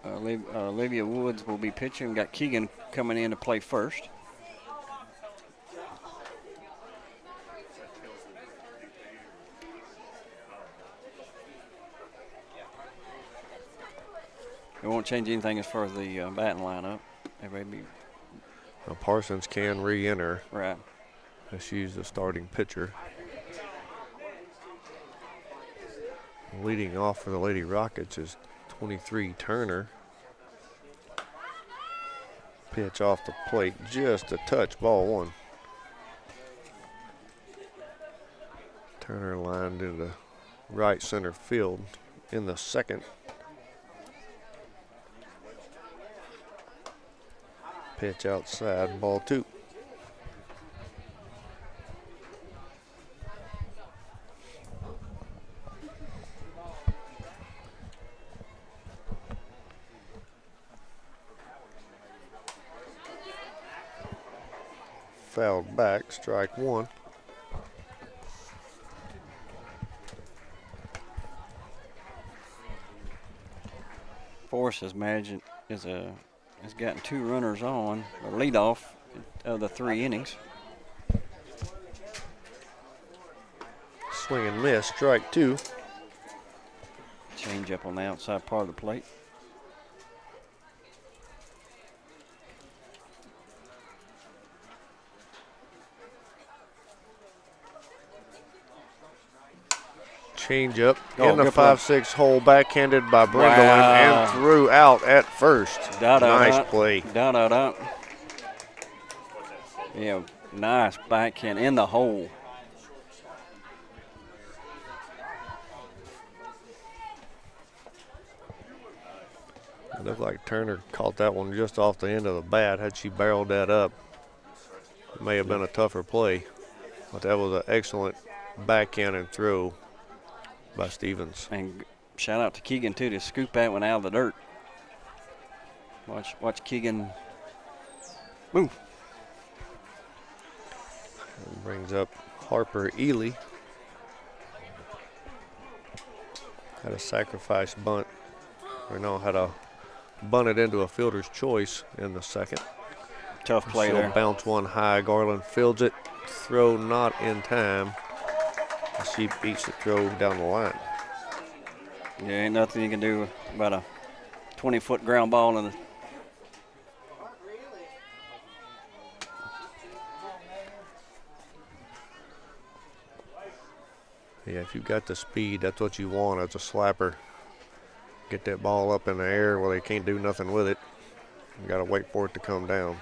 Olivia Woods will be pitching. We got Keegan coming in to play first. It won't change anything as far as the batting lineup. Parsons can re-enter. Right. She's the starting pitcher. Leading off for the Lady Rockets is 23 Turner. Pitch off the plate, just a touch, ball 1. Turner lined into right center field in the second. Pitch outside, ball 2. Fouled back, strike 1. Forrest has gotten 2 runners on, or leadoff of the 3 innings. Swing and miss, strike 2. Change up on the outside part of the plate. Change up in the 5-6 hole, backhanded by Brindlin and threw out at first. Nice play. Yeah, nice backhand in the hole. It looked like Turner caught that one just off the end of the bat. Had she barreled that up, it may have been a tougher play. But that was an excellent backhand and throw by Stevens. And shout out to Keegan too to scoop that one out of the dirt. Watch Keegan move. And brings up Harper Ely. Had a sacrifice bunt. Had a bunted into a fielder's choice in the second. Tough play there. Bounce one high. Garland fields it. Throw not in time. She beats the throw down the line. Yeah, ain't nothing you can do about a 20-foot ground ball in the Yeah, if you've got the speed, that's what you want as a slapper. Get that ball up in the air where they can't do nothing with it. You got to wait for it to come down.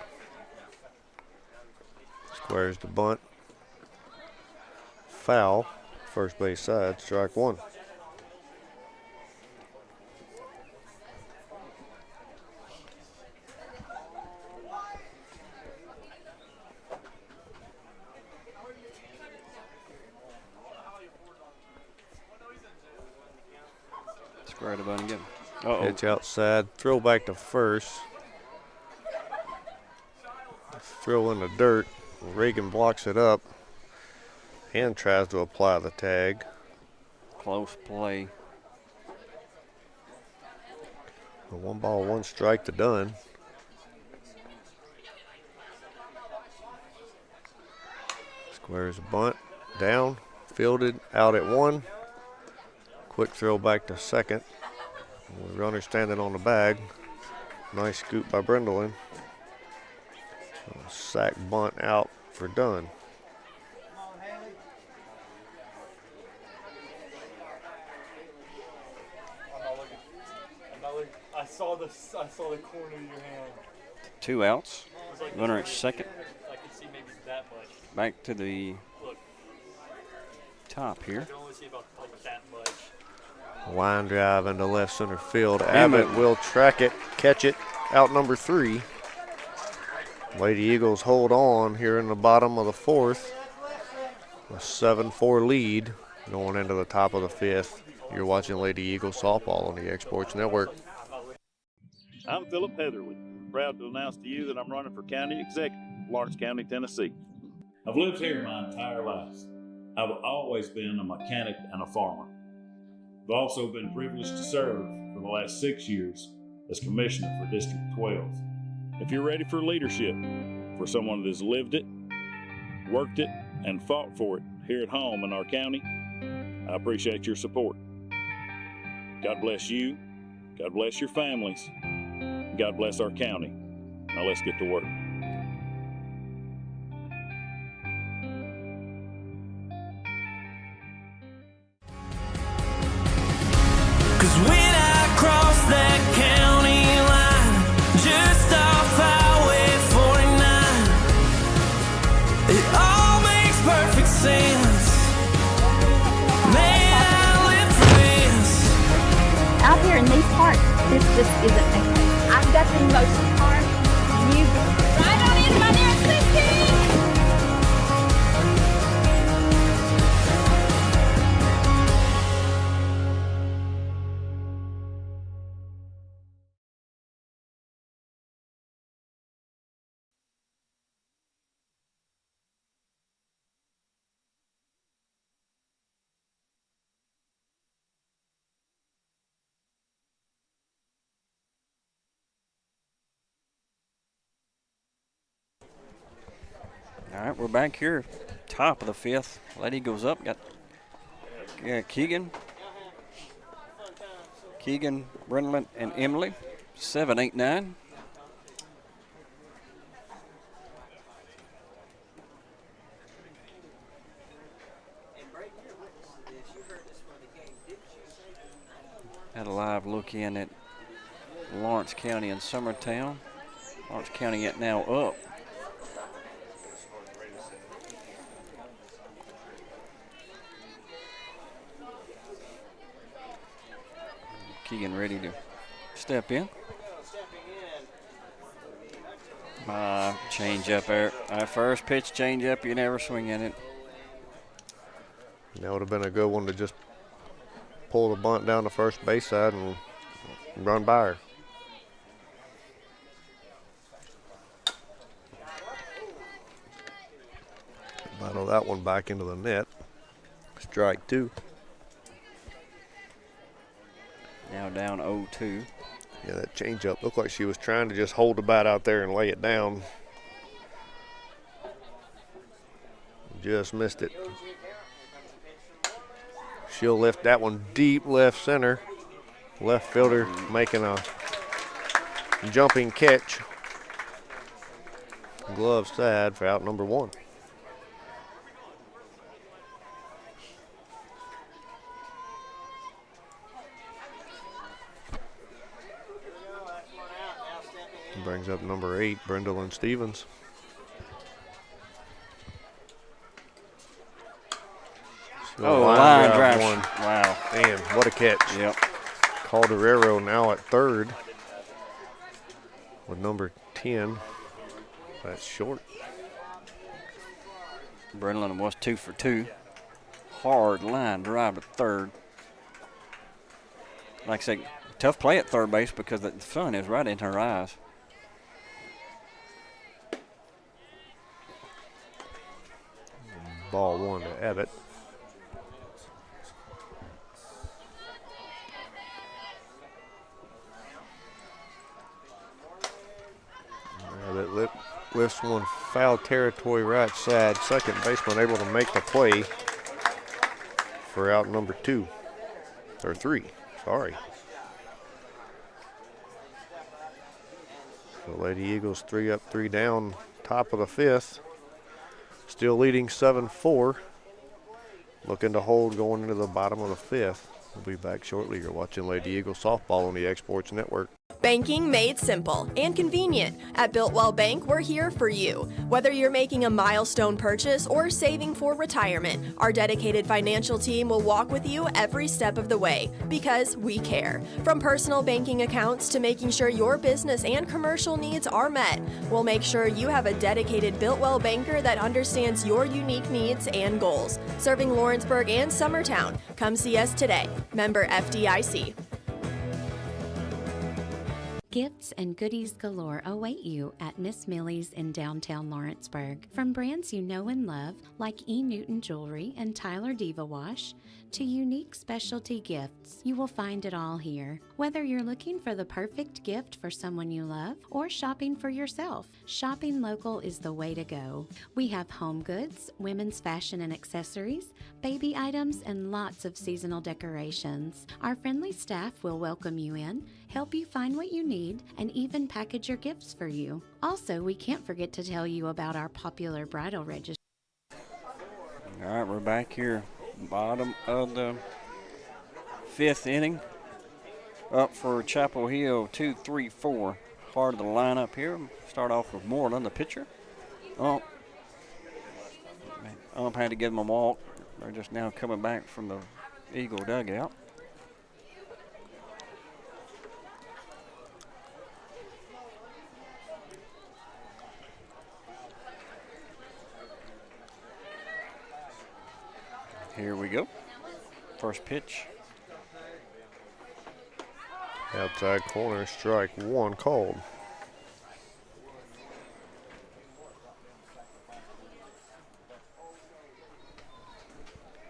Squares the bunt. Foul. First base side, strike 1. Square the bunt again. Pitch outside, throw back to first. Throw in the dirt. Reagan blocks it up and tries to apply the tag. Close play. 1 ball, 1 strike to Dunn. Squares a bunt, down, fielded, out at 1. Quick throw back to second. Runner standing on the bag. Nice scoop by Brindlin. Sack bunt out for Dunn. I saw the corner of your hand. 2 outs. Runner at second. Back to the top here. Line drive into left center field. Abbott will track it, catch it, out number 3. Lady Eagles hold on here in the bottom of the 4th. A 7-4 lead going into the top of the 5th. You're watching Lady Eagles softball on the X Sports Network. I'm Philip Heatherly. Proud to announce to you that I'm running for county executive, Lawrence County, Tennessee. I've lived here my entire life. I've always been a mechanic and a farmer. I've also been privileged to serve for the last 6 years as commissioner for District 12. If you're ready for leadership, for someone that has lived it, worked it, and fought for it here at home in our county, I appreciate your support. God bless you, God bless your families, and God bless our county. Now let's get to work. When I cross that county line, just off Highway 49, it all makes perfect sense. Man, I live for this. Out here in these parts, this just isn't me. I've got the most part. You right on into my nearest 16. All right, we're back here, top of the 5th. Lady goes up, got Keegan, Brennan, and Emily, 7, 8, 9. Had a live look in at Lawrence County and Summertown. Lawrence County yet now up. Keegan ready to step in. Change up there. Our first pitch change up, you never swing in it. That would have been a good one to just pull the bunt down the first base side and run by her. Battle that one back into the net. Strike 2. Now down 0-2. Yeah, that changeup looked like she was trying to just hold the bat out there and lay it down. Just missed it. She'll lift that one deep left center. Left fielder making a jumping catch. Glove side for out number 1. Brings up number 8, Brendolyn Stevens. Line drive. Wow. Man, what a catch. Yep. Calderero now at 3rd with number 10. That's short. Brendolyn was 2 for 2. Hard line drive to 3rd. Like I said, tough play at 3rd base because the sun is right in her eyes. Ball 1 to Abbott. Abbott lifts one foul territory right side. Second baseman able to make the play for out number 2. Or 3, sorry. So Lady Eagles 3 up, 3 down, top of the 5th. Still leading 7-4. Looking to hold going into the bottom of the 5th. We'll be back shortly. You're watching Lady Eagles softball on the X Sports Network. Banking made simple and convenient. At Builtwell Bank, we're here for you. Whether you're making a milestone purchase or saving for retirement, our dedicated financial team will walk with you every step of the way because we care. From personal banking accounts to making sure your business and commercial needs are met, we'll make sure you have a dedicated Builtwell banker that understands your unique needs and goals. Serving Lawrenceburg and Summertown. Come see us today. Member FDIC. Gifts and goodies galore await you at Miss Millie's in downtown Lawrenceburg. From brands you know and love, like E. Newton Jewelry and Tyler Diva Wash, to unique specialty gifts, you will find it all here. Whether you're looking for the perfect gift for someone you love or shopping for yourself, shopping local is the way to go. We have home goods, women's fashion and accessories, baby items, and lots of seasonal decorations. Our friendly staff will welcome you in, help you find what you need, and even package your gifts for you. Also, we can't forget to tell you about our popular bridal registry. All right, we're back here, bottom of the 5th inning. Up for Chapel Hill, 2-3-4. Part of the lineup here. Start off with Moreland, the pitcher. Ump had to give them a walk. They're just now coming back from the Eagle dugout. Here we go. First pitch. Outside corner, strike one called.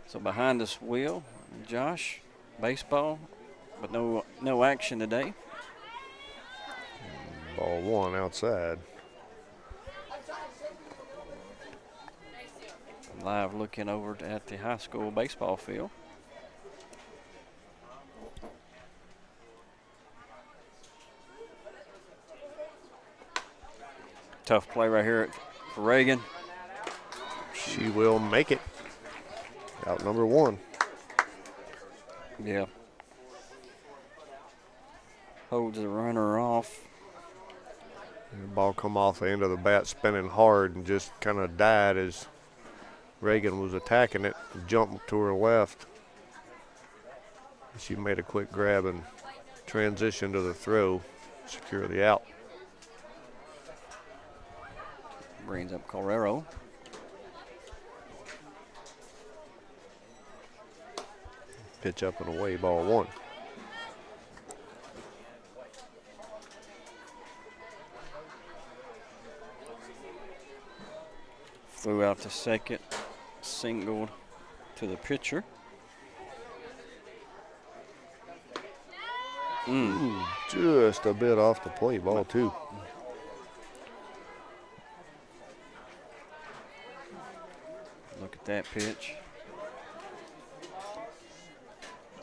So behind this wheel, Josh, baseball, but no action today. Ball one outside. Live looking over at the high school baseball field. Tough play right here for Reagan. She will make it. Out number one. Yeah. Holds the runner off. The ball come off the end of the bat spinning hard and just kind of died as Reagan was attacking it, jumped to her left. She made a quick grab and transition to the throw, secure the out. Brings up Carrero. Pitch up and away, ball one. Flew out to second, singled to the pitcher. Ooh, just a bit off the plate, ball two. Look at that pitch.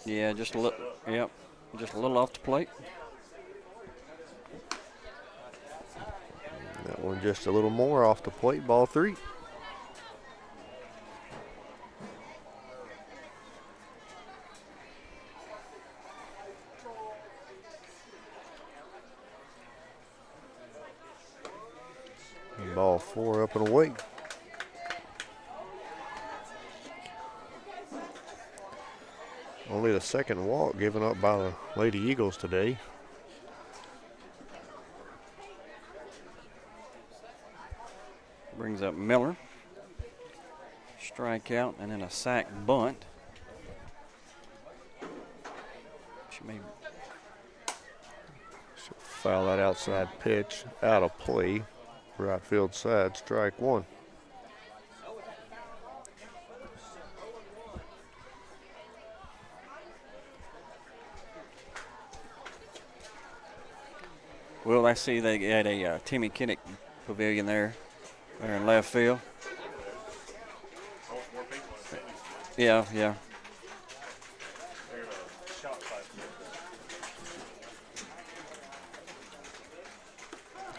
Yeah, just a little. Yep, just a little off the plate. That one just a little more off the plate, ball three. Ball four up and away. Only the second walk given up by the Lady Eagles today. Brings up Miller. Strikeout and then a sack bunt. She'll foul that outside pitch out of play. Right field side, strike one. Well, I see they had a Timmy Kinnick pavilion there in left field. Yeah, yeah.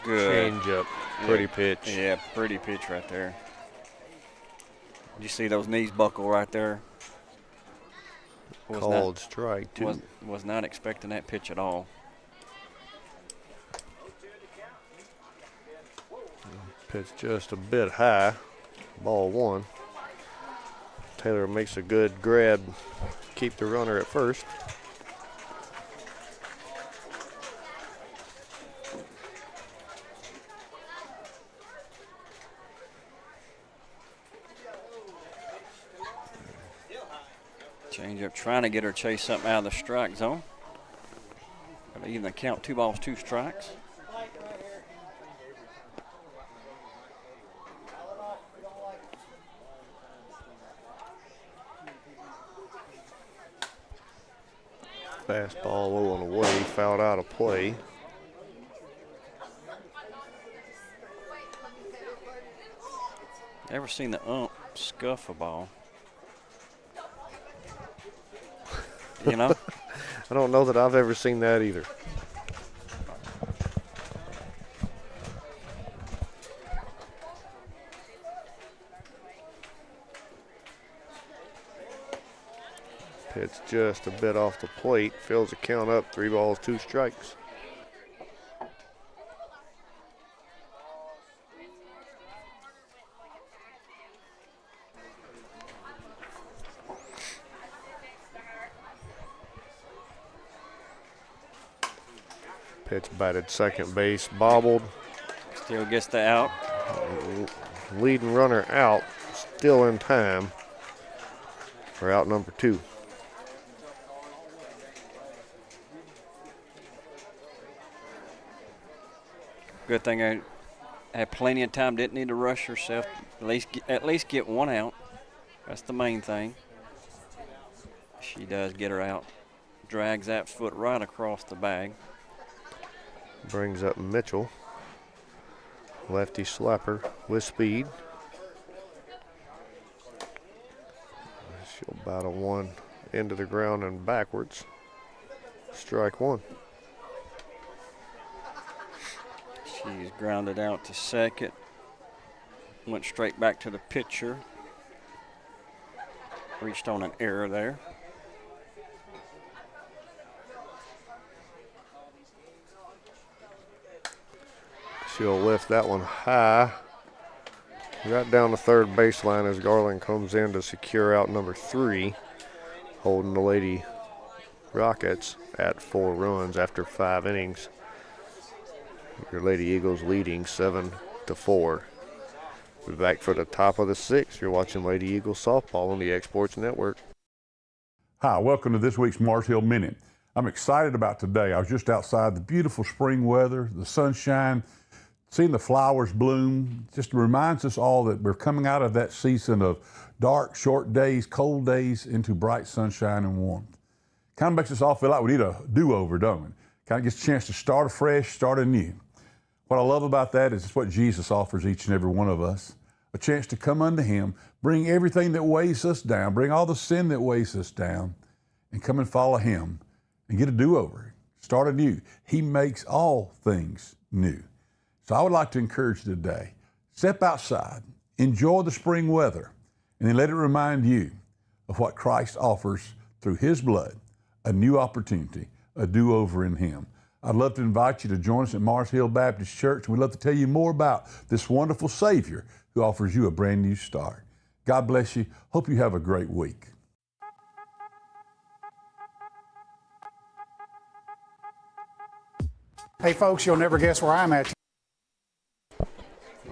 Good. Change up. Pretty pitch. Yeah, pretty pitch right there. Did you see those knees buckle right there? Called strike two. Was not expecting that pitch at all. Pitch just a bit high. Ball one. Taylor makes a good grab. Keep the runner at first. Change up, trying to get her chase something out of the strike zone. But even count 2 balls, 2 strikes. Fastball low and away, fouled out of play. Ever seen the ump scuff a ball? You know? I don't know that I've ever seen that either. Pitch just a bit off the plate. Fills the count up. 3 balls, 2 strikes. Pitch batted second base, bobbled. Still gets the out. Leading runner out, still in time for out number 2. Good thing I had plenty of time, didn't need to rush herself. At least get 1 out. That's the main thing. She does get her out. Drags that foot right across the bag. Brings up Mitchell. Lefty slapper with speed. She'll battle 1 into the ground and backwards. Strike 1. She's grounded out to second. Went straight back to the pitcher. Reached on an error there. She'll lift that one high. Right down the third baseline as Garland comes in to secure out number 3, holding the Lady Rockets at 4 runs after 5 innings. Your Lady Eagles leading 7-4. We're back for the top of the 6th. You're watching Lady Eagles softball on the Exports Network. Hi, welcome to this week's Mars Hill Minute. I'm excited about today. I was just outside, the beautiful spring weather, the sunshine, seeing the flowers bloom. Just reminds us all that we're coming out of that season of dark, short days, cold days into bright sunshine and warmth. Kind of makes us all feel like we need a do-over, don't we? Kind of gets a chance to start afresh, start anew. What I love about that is it's what Jesus offers each and every one of us. A chance to come unto Him, bring everything that weighs us down, bring all the sin that weighs us down, and come and follow Him and get a do-over, start anew. He makes all things new. So I would like to encourage you today, step outside, enjoy the spring weather, and then let it remind you of what Christ offers through His blood, a new opportunity, a do-over in Him. I'd love to invite you to join us at Mars Hill Baptist Church. We'd love to tell you more about this wonderful Savior who offers you a brand new start. God bless you. Hope you have a great week. Hey folks, you'll never guess where I'm at.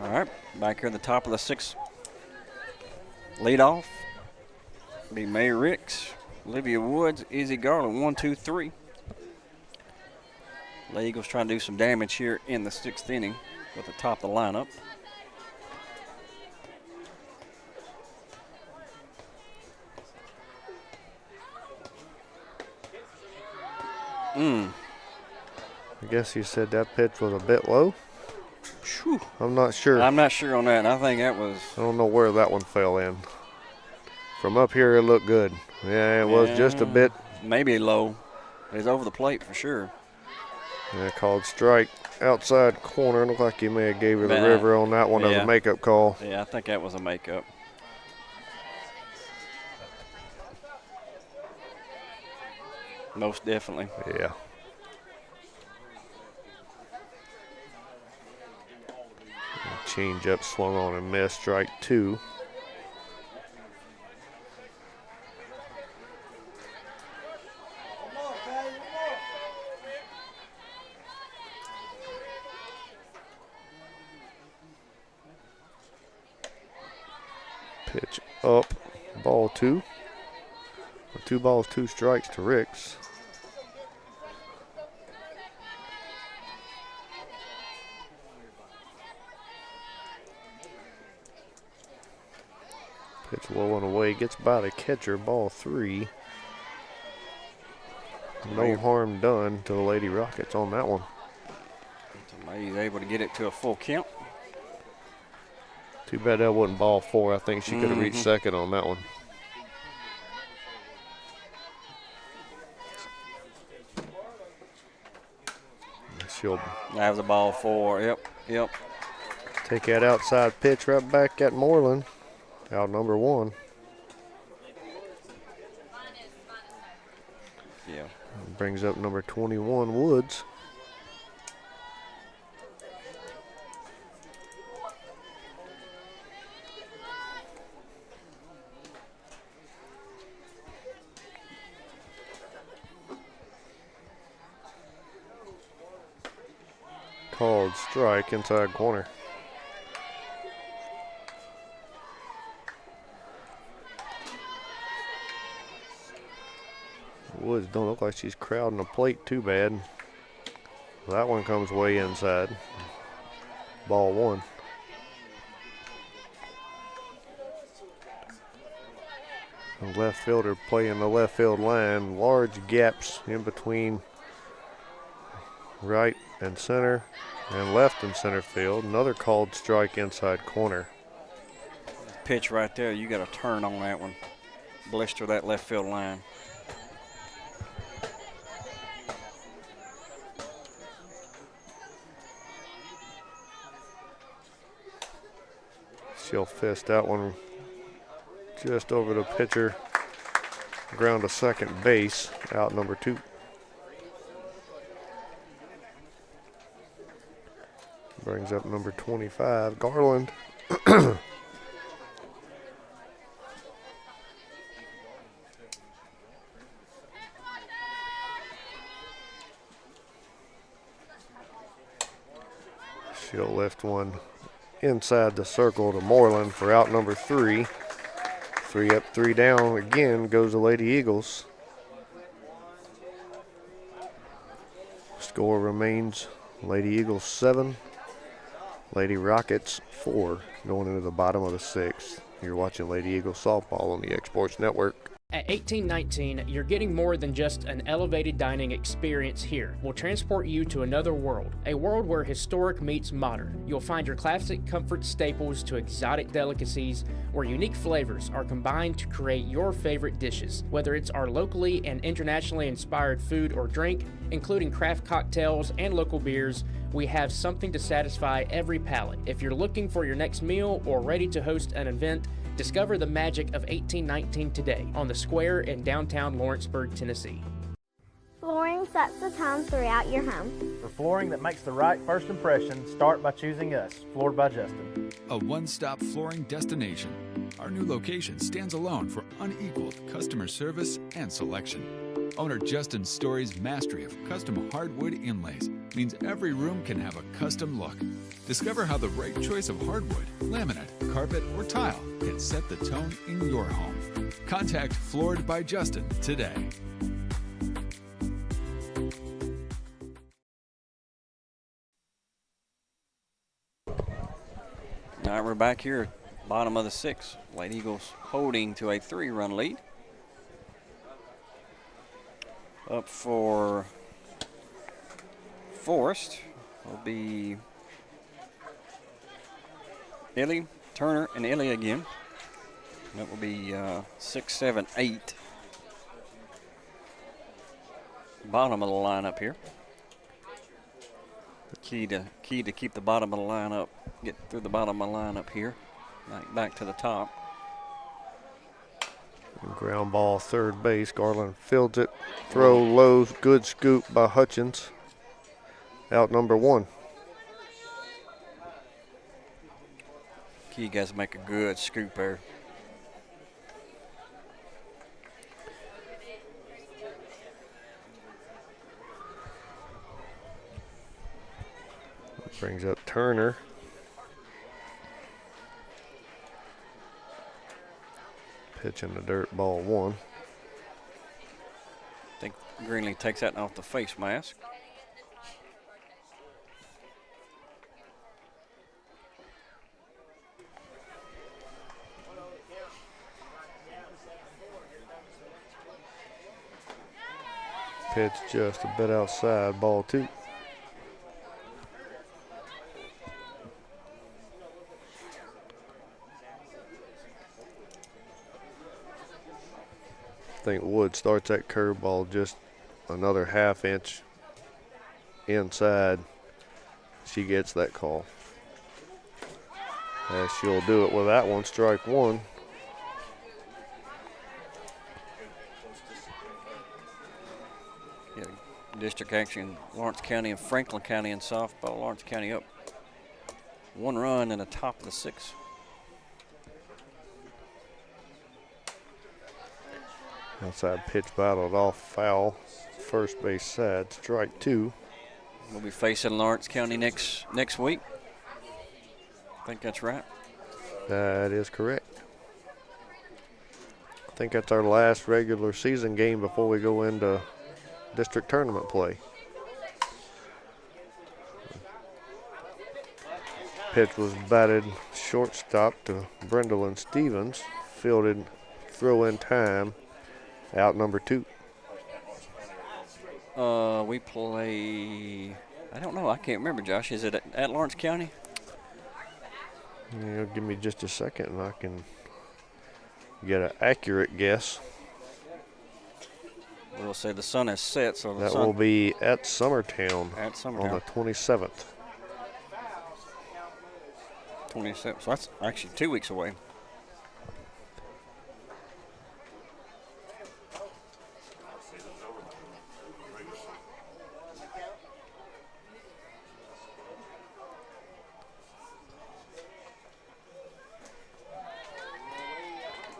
All right, back here at the top of the 6th. Lead off. Be May Ricks, Olivia Woods, Izzy Garland, 1, 2, 3. The Eagles trying to do some damage here in the 6th inning with the top of the lineup. I guess you said that pitch was a bit low. Whew. I'm not sure. I'm not sure on that. I think that was... I don't know where that one fell in. From up here, it looked good. Yeah, it was just a bit. Maybe low. It's over the plate for sure. Yeah, called strike outside corner. Looked like you may have gave her the river on that one as a makeup call. Yeah, I think that was a makeup. Most definitely. Yeah. Change up, swung on and missed. Strike 2. Pitch up, ball 2. 2 balls, 2 strikes to Ricks. Pitch low and away, gets by the catcher, ball 3. No harm done to the Lady Rockets on that one. He's able to get it to a full count. Too bad that wasn't ball 4. I think she could have reached second on that one. That was a ball 4. Yep. Take that outside pitch right back at Moreland. Out number 1. Yeah. Brings up number 21, Woods. Called strike inside corner. Woods don't look like she's crowding the plate too bad. That one comes way inside. Ball 1. The left fielder playing the left field line. Large gaps in between right and center and left and center field. Another called strike inside corner. Pitch right there, you got to turn on that one. Blister that left field line. She'll fist that one just over the pitcher. Ground to second base, out number 2. Brings up number 25, Garland. She'll lift one inside the circle to Moreland for out number 3. 3 up, 3 down. Again goes the Lady Eagles. Score remains Lady Eagles 7. Lady Rockets 4, going into the bottom of the 6th. You're watching Lady Eagles softball on the Exports Network. At 1819, you're getting more than just an elevated dining experience here. We'll transport you to another world, a world where historic meets modern. You'll find your classic comfort staples to exotic delicacies, where unique flavors are combined to create your favorite dishes. Whether it's our locally and internationally inspired food or drink, including craft cocktails and local beers, we have something to satisfy every palate. If you're looking for your next meal or ready to host an event, discover the magic of 1819 today on the Square in downtown Lawrenceburg, Tennessee. Flooring sets the tone throughout your home. For flooring that makes the right first impression, start by choosing us, Floored by Justin. A one-stop flooring destination. Our new location stands alone for unequaled customer service and selection. Owner Justin Story's mastery of custom hardwood inlays means every room can have a custom look. Discover how the right choice of hardwood, laminate, carpet, or tile can set the tone in your home. Contact Floored by Justin today. All right, we're back here, bottom of the 6th. Lady Eagles holding to a 3-run lead. Up for Forrest will be Illy, Turner, and Illy again. That will be 6, 7, 8. Bottom of the lineup here. Key to keep the bottom of the lineup, get through the bottom of the lineup here, back to the top. Ground ball, third base. Garland fields it. Throw low, good scoop by Hutchins. Out number 1. You guys make a good scoop there. Brings up Turner. Pitch in the dirt, ball 1. I think Greenlee takes that off the face mask. Pitch just a bit outside, ball 2. I think Wood starts that curveball just another ½ inch inside. She gets that call. As she'll do it with that one, strike 1. Yeah, district action, Lawrence County and Franklin County in softball. Lawrence County up 1 run in the top of the 6th. Outside pitch battled off, foul. First base side, strike 2. We'll be facing Lawrence County next week. I think that's right. That is correct. I think that's our last regular season game before we go into district tournament play. Pitch was batted shortstop to Brendolyn Stevens. Fielded, throw in time. Out number 2. We play, I don't know, I can't remember, Josh. Is it at Lawrence County? Yeah, give me just a second and I can get an accurate guess. We'll say the sun has set, so that will be at Summertown. At Summertown. On the 27th. 27th, so that's actually 2 weeks away.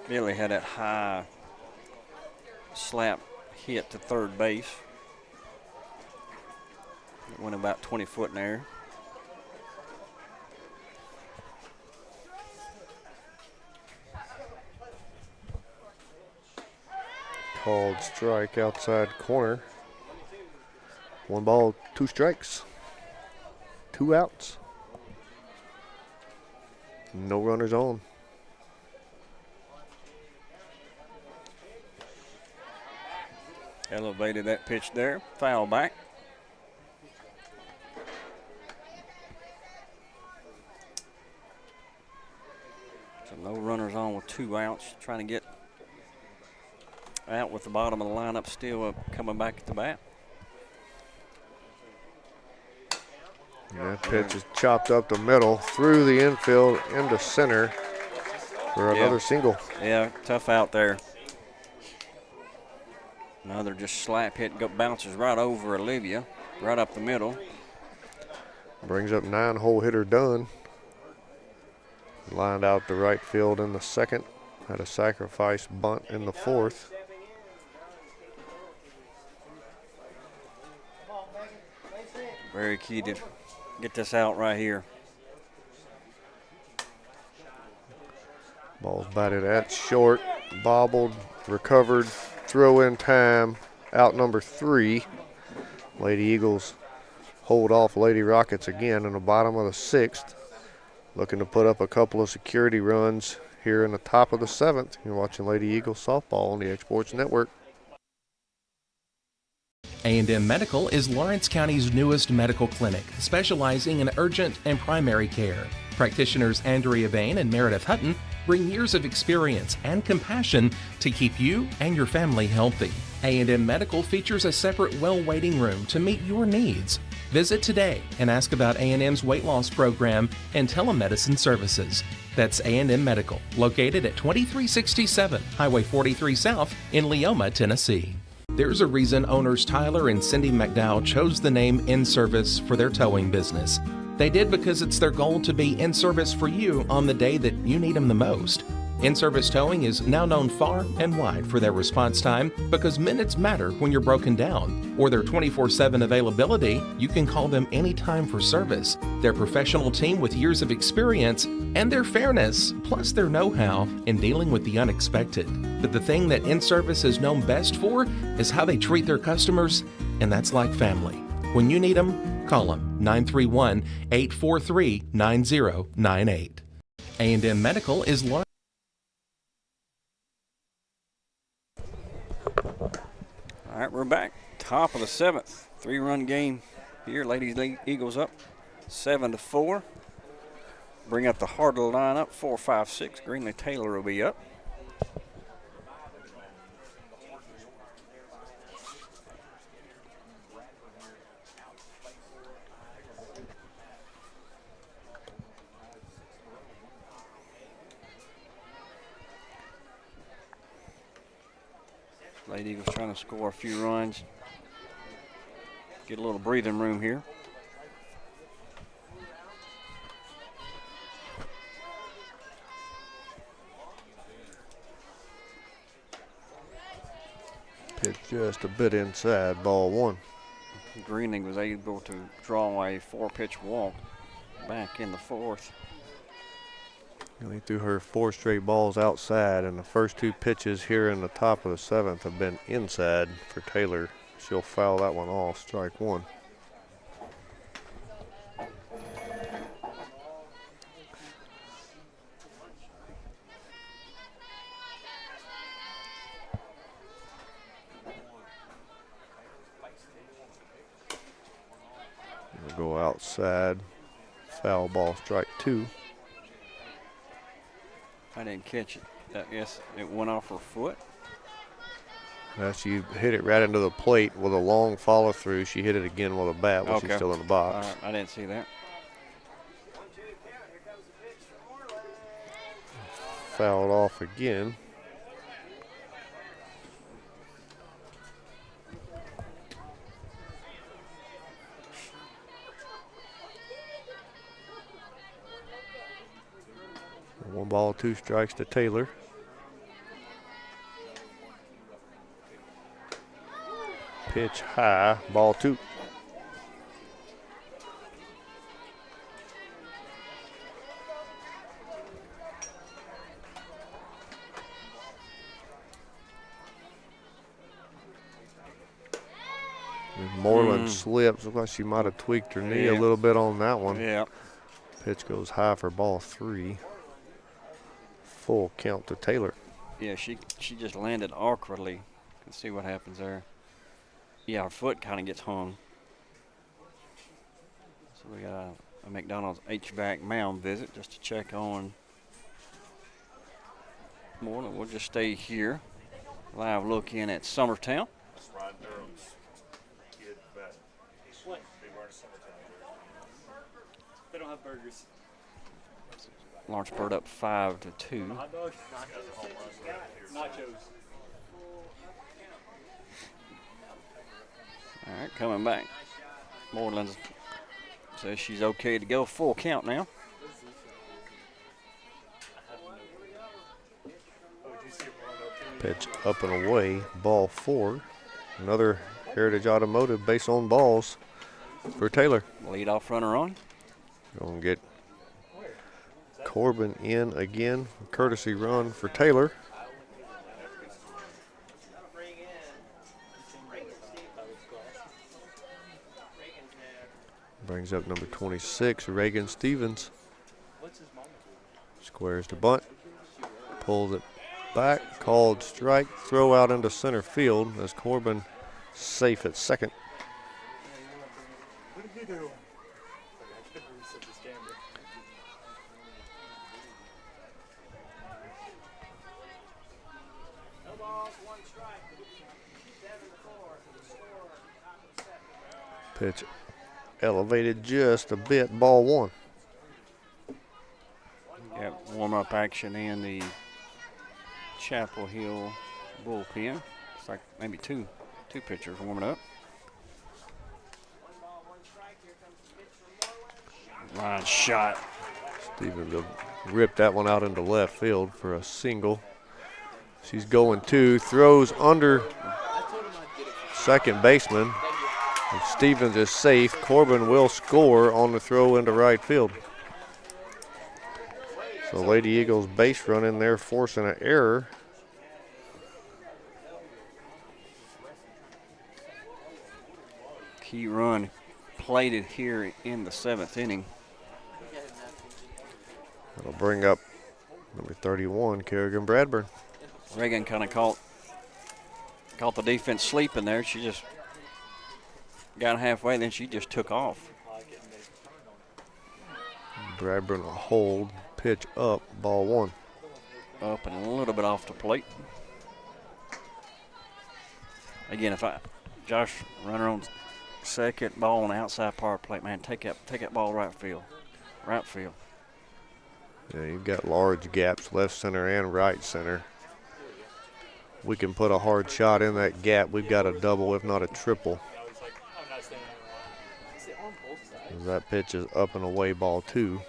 Billy had that high slap hit to third base. It went about 20 foot in the air. Called strike outside corner. 1 ball, 2 strikes. 2 outs. No runners on. Elevated that pitch there, foul back. So no runners on with 2 outs, trying to get out with the bottom of the lineup still coming back at the bat. And that pitch is chopped up the middle, through the infield, into center for another single. Yeah, tough out there. Another just slap hit, bounces right over Olivia, right up the middle. Brings up 9-hole hitter Dunn. Lined out to right field in the 2nd. Had a sacrifice bunt in the 4th. Very key to get this out right here. Ball's batted at short, bobbled, recovered. Throw in time, out number 3. Lady Eagles hold off Lady Rockets again in the bottom of the 6th. Looking to put up a couple of security runs here in the top of the 7th. You're watching Lady Eagles softball on the Exports Network. A&M Medical is Lawrence County's newest medical clinic, specializing in urgent and primary care. Practitioners Andrea Bain and Meredith Hutton bring years of experience and compassion to keep you and your family healthy. A&M Medical features a separate well waiting room to meet your needs. Visit today and ask about A&M's weight loss program and telemedicine services. That's A&M Medical, located at 2367 Highway 43 South in Leoma, Tennessee. There's a reason owners Tyler and Cindy McDowell chose the name In Service for their towing business. They did because it's their goal to be in service for you on the day that you need them the most. In-service towing is now known far and wide for their response time because minutes matter when you're broken down. Or their 24/7 availability, you can call them anytime for service. Their professional team with years of experience and their fairness, plus their know-how in dealing with the unexpected. But the thing that In-Service is known best for is how they treat their customers, and that's like family. When you need them, call them 931-843-9098. A&M Medical is large. All right, we're back. Top of the 7th. 3-run game here. Ladies Eagles up 7-4. Bring up the heart of the lineup. 4, 5, 6. Greenlee Taylor will be up. Lady Eagles trying to score a few runs. Get a little breathing room here. Pitch just a bit inside, ball 1. Greenlee was able to draw a 4-pitch walk back in the 4th. They threw her 4 straight balls outside, and the first 2 pitches here in the top of the 7th have been inside for Taylor. She'll foul that one off, strike 1. We'll go outside, foul ball, strike 2. I didn't catch it. Yes, it went off her foot. She hit it right into the plate with a long follow through. She hit it again with a bat while she's still in the box. I didn't see that. Fouled off again. One ball, 2 strikes to Taylor. Pitch high, ball 2. Moreland slips. Looks like she might have tweaked her knee a little bit on that one. Yeah. Pitch goes high for ball 3. Full count to Taylor. Yeah, she just landed awkwardly. Let's see what happens there. Yeah, her foot kind of gets hung. So we got a McDonald's HVAC mound visit just to check on Moreland. We'll just stay here. Live look in at Summertown. They don't have burgers. Lawrenceburg up 5-2. Hot dog? Nachos. All right, coming back. Moreland says she's okay to go. Full count now. Pitch up and away, ball 4. Another Heritage Automotive base on balls for Taylor. Lead off runner on. Gonna get Corbin in again. Courtesy run for Taylor. Brings up number 26, Reagan Stevens. Squares to bunt. Pulls it back. Called strike. Throw out into center field as Corbin safe at second. What did you do? Pitch elevated just a bit, ball 1. Yep, warm-up action in the Chapel Hill bullpen. It's like maybe two pitchers warming up. Line shot. Stevens ripped that one out into left field for a single. She's going two, throws under second baseman. And Stevens is safe. Corbin will score on the throw into right field. So Lady Eagles base running there, forcing an error. Key run plated here in the 7th inning. That'll bring up number 31, Kerrigan Bradburn. Reagan kind of caught the defense sleeping there. She just got halfway, then she just took off. Bradburn will hold, pitch up, ball one. Up and a little bit off the plate. Again, Josh, runner on second, ball on the outside power plate, man, take that ball right field. Right field. Yeah, you've got large gaps, left center and right center. We can put a hard shot in that gap. We've got a double, if not a triple. As that pitch is up and away, ball two.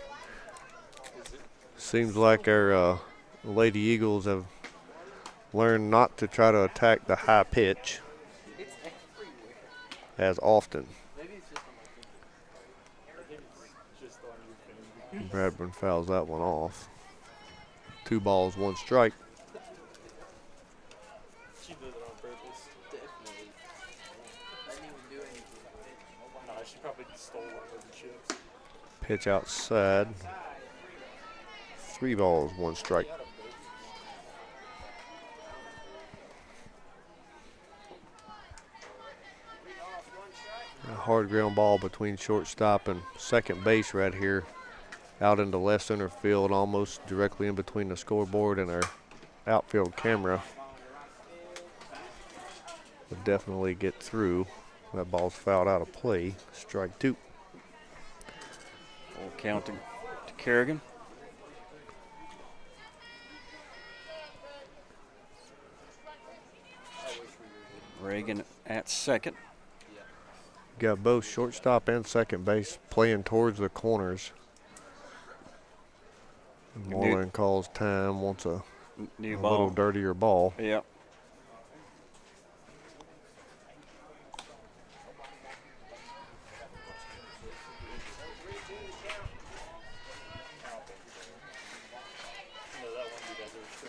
Seems like our Lady Eagles have learned not to try to attack the high pitch as often. Bradburn fouls that one off. 2 balls, 1 strike. She did it on purpose. Definitely. I didn't even do anything. No, she probably stole one of the chips. Pitch outside. 3 balls, 1 strike. A hard ground ball between shortstop and second base right here. Out into left center field, almost directly in between the scoreboard and our outfield camera. Would definitely get through. That ball's fouled out of play. Strike 2. Full count to Kerrigan. Reagan at second. Got both shortstop and second base playing towards the corners. Moreland calls time, wants a little dirtier ball. Yep.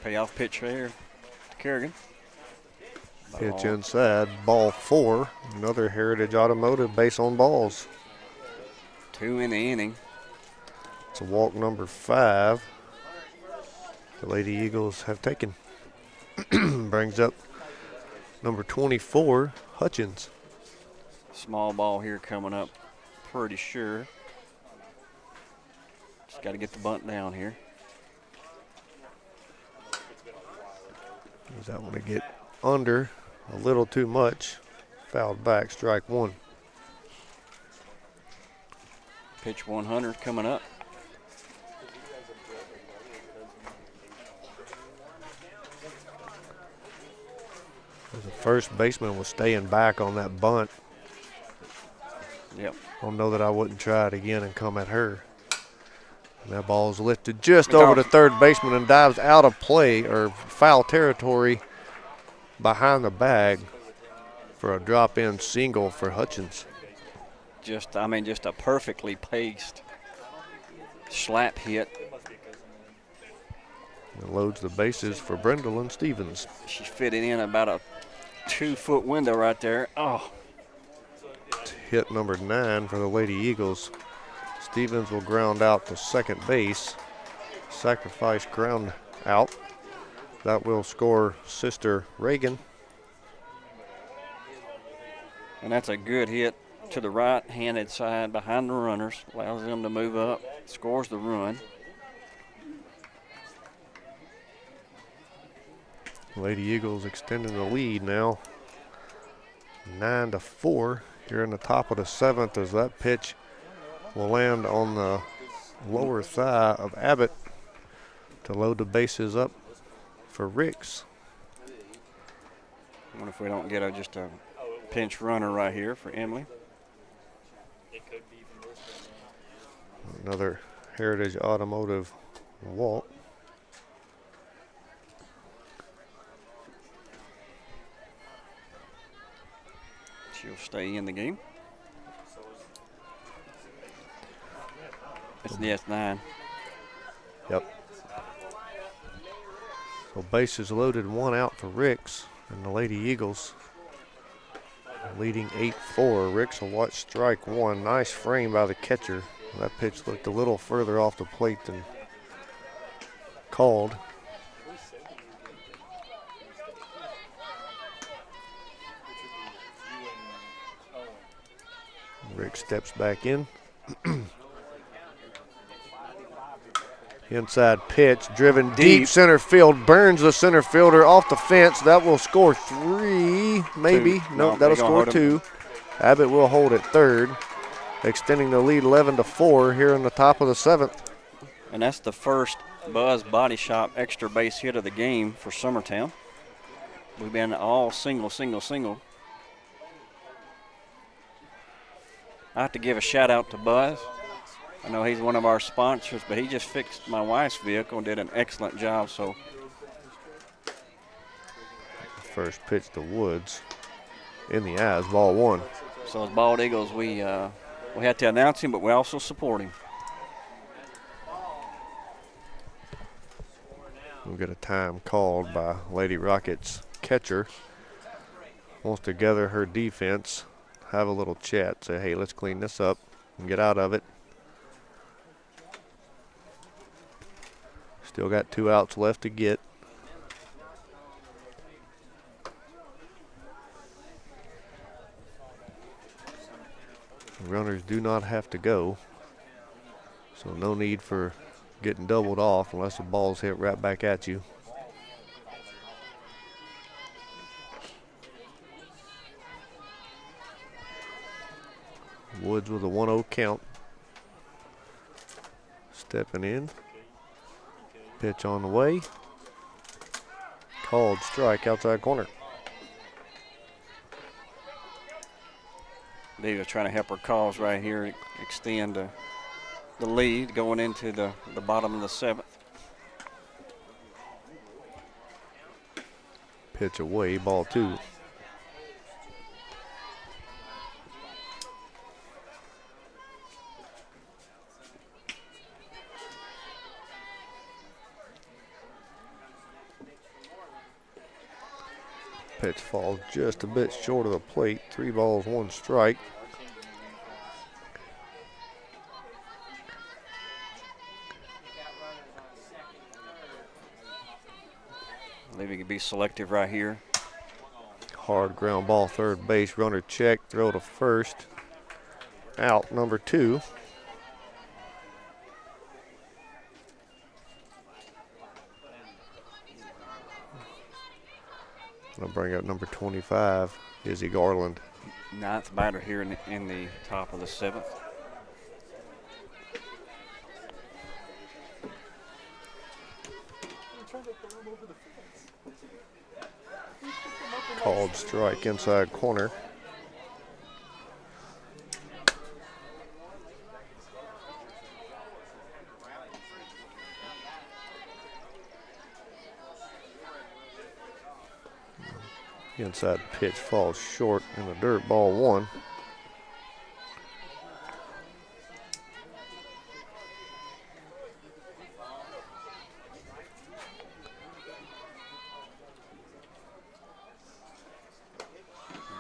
Payoff pitch there to Kerrigan. Pitch inside, ball 4. Another Heritage Automotive base on balls. 2 in the inning. It's a walk number 5. The Lady Eagles have taken. Brings up number 24, Hutchins. Small ball here coming up, pretty sure. Just got to get the bunt down here. Does that want to get under a little too much? Fouled back, strike 1. Pitch 100 coming up. The first baseman was staying back on that bunt. Yep. I don't know that I wouldn't try it again and come at her. And that ball's lifted just over the third baseman and dives out of play or foul territory behind the bag for a drop-in single for Hutchins. Just a perfectly paced slap hit. And loads the bases for Brendel Stevens. She fit it in about a 2-foot window right there. Oh. Hit number 9 for the Lady Eagles. Stevens will ground out to second base. Sacrifice ground out. That will score sister Reagan. And that's a good hit to the right-handed side behind the runners. Allows them to move up. Scores the run. Lady Eagles extending the lead now. 9-4 here in the top of the 7th as that pitch will land on the lower thigh of Abbott to load the bases up for Ricks. I wonder if we don't get just a pinch runner right here for Emily. Another Heritage Automotive walk. She'll stay in the game. It's the S9. Yep. So bases loaded, 1 out for Ricks and the Lady Eagles. Leading 8-4. Ricks will watch strike 1. Nice frame by the catcher. That pitch looked a little further off the plate than called. Rick steps back in. Inside pitch, driven deep center field, burns the center fielder off the fence. That will score 3, maybe. No, that'll score 2. Abbott will hold at third, extending the lead 11-4 here in the top of the 7th. And that's the first Buzz Body Shop extra base hit of the game for Summertown. We've been all single. I have to give a shout out to Buzz. I know he's one of our sponsors, but he just fixed my wife's vehicle and did an excellent job. So first pitch to Woods in the eyes, ball 1. So as Bald Eagles, we had to announce him, but we also support him. We'll get a time called by Lady Rockets catcher. Wants to gather her defense, have a little chat, say, hey, let's clean this up and get out of it. Still got 2 outs left to get. Runners do not have to go, so no need for getting doubled off unless the ball's hit right back at you. Woods with a 1-0 count. Stepping in. Pitch on the way. Called strike outside corner. Diva trying to help her cause right here, extend the lead going into the bottom of the 7th. Pitch away, ball 2. Pitch falls just a bit short of the plate. 3 balls, 1 strike. Maybe could be selective right here. Hard ground ball, third base. Runner check, throw to first. Out, number 2. I'll bring up number 25, Izzy Garland. 9th batter here in the top of the 7th. Called strike inside corner. Inside pitch falls short in the dirt, ball 1.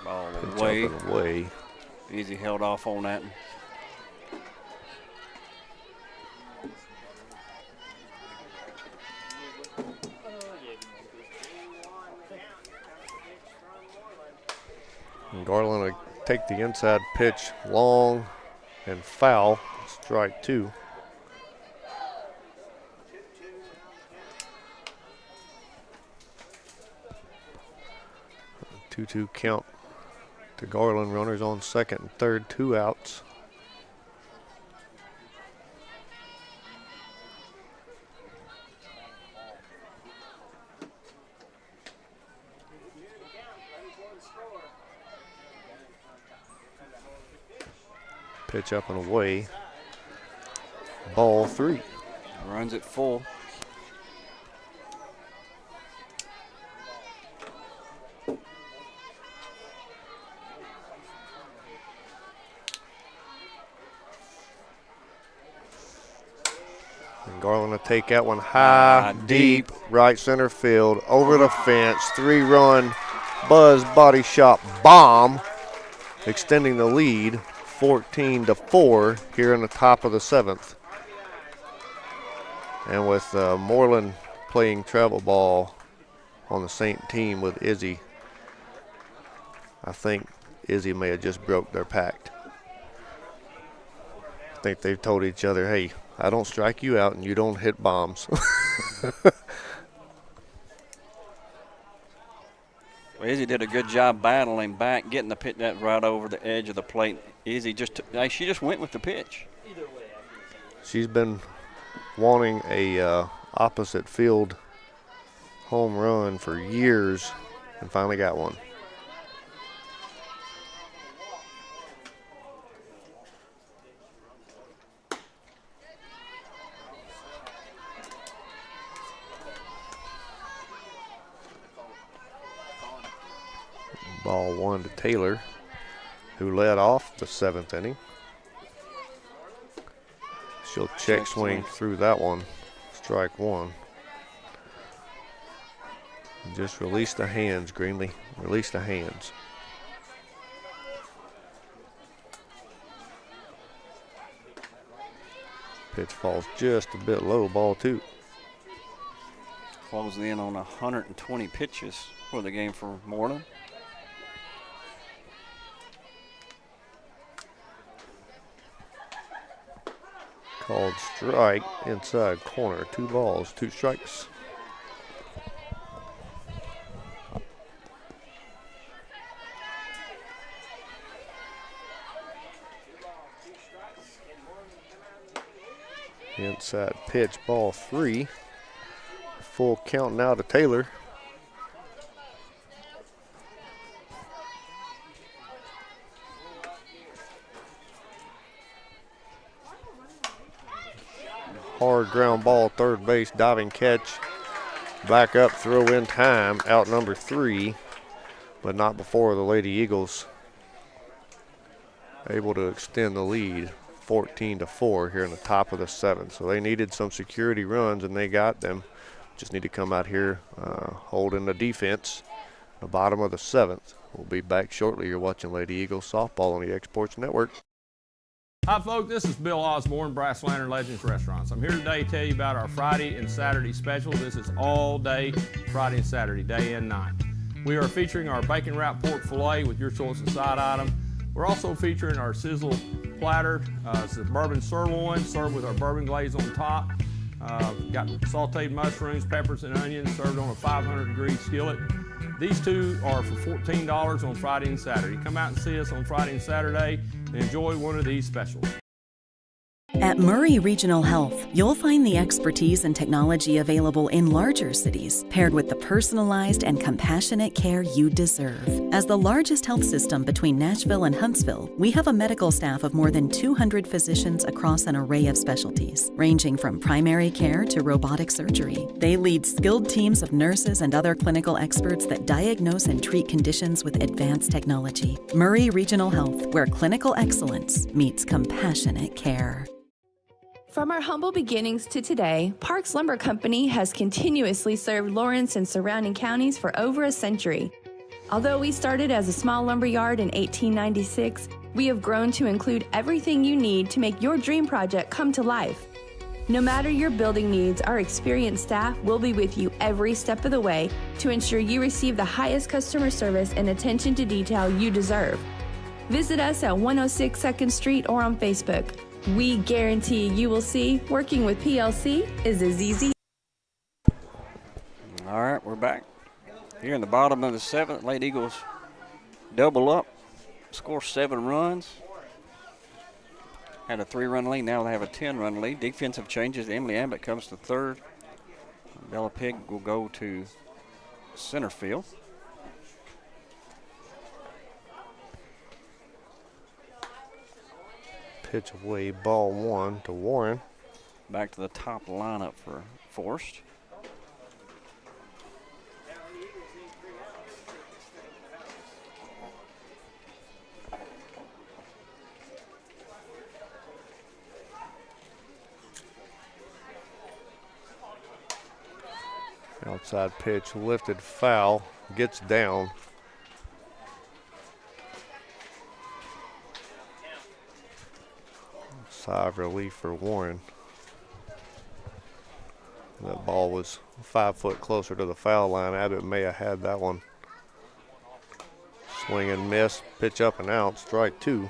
Ball Pitch away. Easy held off on that. And Garland will take the inside pitch long and foul. Strike 2. 2-2 count to Garland. Runners on second and third, 2 outs. Pitch up and away. Ball 3. Runs it full. And Garland will take that one high, deep, right center field, over the fence, 3-run Buzz Body Shop bomb, extending the lead 14-4 here in the top of the 7th. And with Moreland playing travel ball on the same team with Izzy, I think Izzy may have just broke their pact. I think they've told each other, hey, I don't strike you out and you don't hit bombs. Well, Izzy did a good job battling back, getting the pitch that right over the edge of the plate. Izzy she just went with the pitch. She's been wanting a opposite field home run for years and finally got one. Ball 1 to Taylor, who led off the 7th inning. She'll check swing through that one. Strike 1. Just release the hands, Greenlee. Release the hands. Pitch falls just a bit low. Ball 2. Closing in on 120 pitches for the game for Moreland. Called strike inside corner. 2 balls, 2 strikes. Inside pitch, ball 3. Full count now to Taylor. Hard ground ball, third base, diving catch. Back up, throw in time, out number 3, but not before the Lady Eagles able to extend the lead 14-4 here in the top of the 7th. So they needed some security runs and they got them. Just need to come out here holding the defense. The bottom of the 7th. We'll be back shortly. You're watching Lady Eagles softball on the Exports Network. Hi folks, this is Bill Osborne, Brass Lantern Legends Restaurants. I'm here today to tell you about our Friday and Saturday specials. This is all day, Friday and Saturday, day and night. We are featuring our bacon wrapped pork filet with your choice of side item. We're also featuring our sizzle platter. It's a bourbon sirloin served with our bourbon glaze on top. Got sauteed mushrooms, peppers, and onions served on a 500-degree skillet. These two are for $14 on Friday and Saturday. Come out and see us on Friday and Saturday and enjoy one of these specials. At Murray Regional Health, you'll find the expertise and technology available in larger cities, paired with the personalized and compassionate care you deserve. As the largest health system between Nashville and Huntsville, we have a medical staff of more than 200 physicians across an array of specialties, ranging from primary care to robotic surgery. They lead skilled teams of nurses and other clinical experts that diagnose and treat conditions with advanced technology. Murray Regional Health, where clinical excellence meets compassionate care. From our humble beginnings to today, Parks Lumber Company has continuously served Lawrence and surrounding counties for over a century. Although we started as a small lumber yard in 1896, we have grown to include everything you need to make your dream project come to life. No matter your building needs, our experienced staff will be with you every step of the way to ensure you receive the highest customer service and attention to detail you deserve. Visit us at 106 2nd Street or on Facebook. We guarantee you will see working with PLC is as easy. All right, we're back. Here in the bottom of the 7th, Lady Eagles double up, score 7 runs. Had a 3-run lead, now they have a 10-run lead. Defensive changes, Emily Abbott comes to third. Bella Pig will go to center field. Pitch away, ball 1 to Warren. Back to the top lineup for Forrest. Outside pitch, lifted foul, gets down. Sigh of relief for Warren. That ball was 5 foot closer to the foul line. Abbott may have had that one. Swing and miss, pitch up and out, strike 2.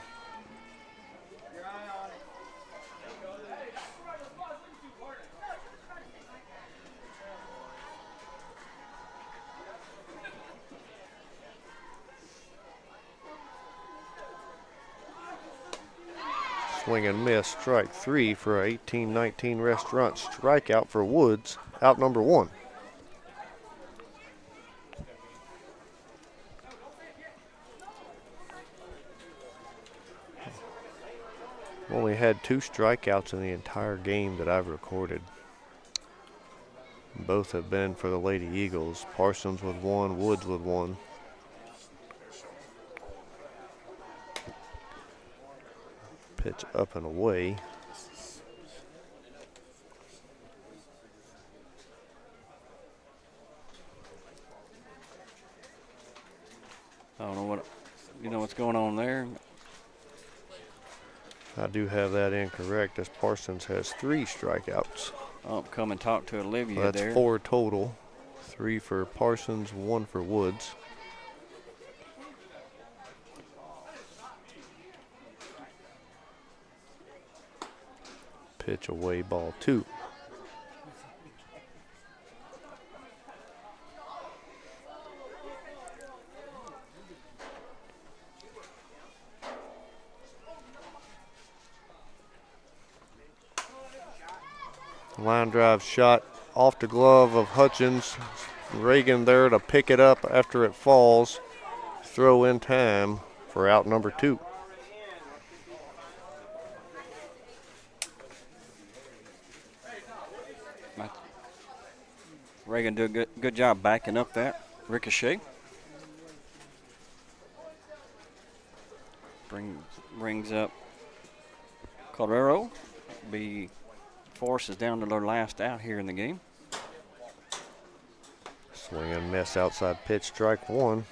Swing and miss, strike 3 for a 18-19 restaurant strikeout for Woods, out number 1. Only had 2 strikeouts in the entire game that I've recorded. Both have been for the Lady Eagles. Parsons with 1, Woods with 1. Pitch up and away. I don't know what, you know what's going on there? I do have that incorrect, as Parsons has 3 strikeouts. Oh, come and talk to Olivia That's there. 4 total. 3 for Parsons, 1 for Woods. Pitch away, ball 2. Line drive shot off the glove of Hutchins. Reagan there to pick it up after it falls. Throw in time for out number 2. Reagan do a good job backing up that ricochet. Brings up Cordero. Forrest is down to their last out here in the game. Swing and miss, outside pitch, strike 1.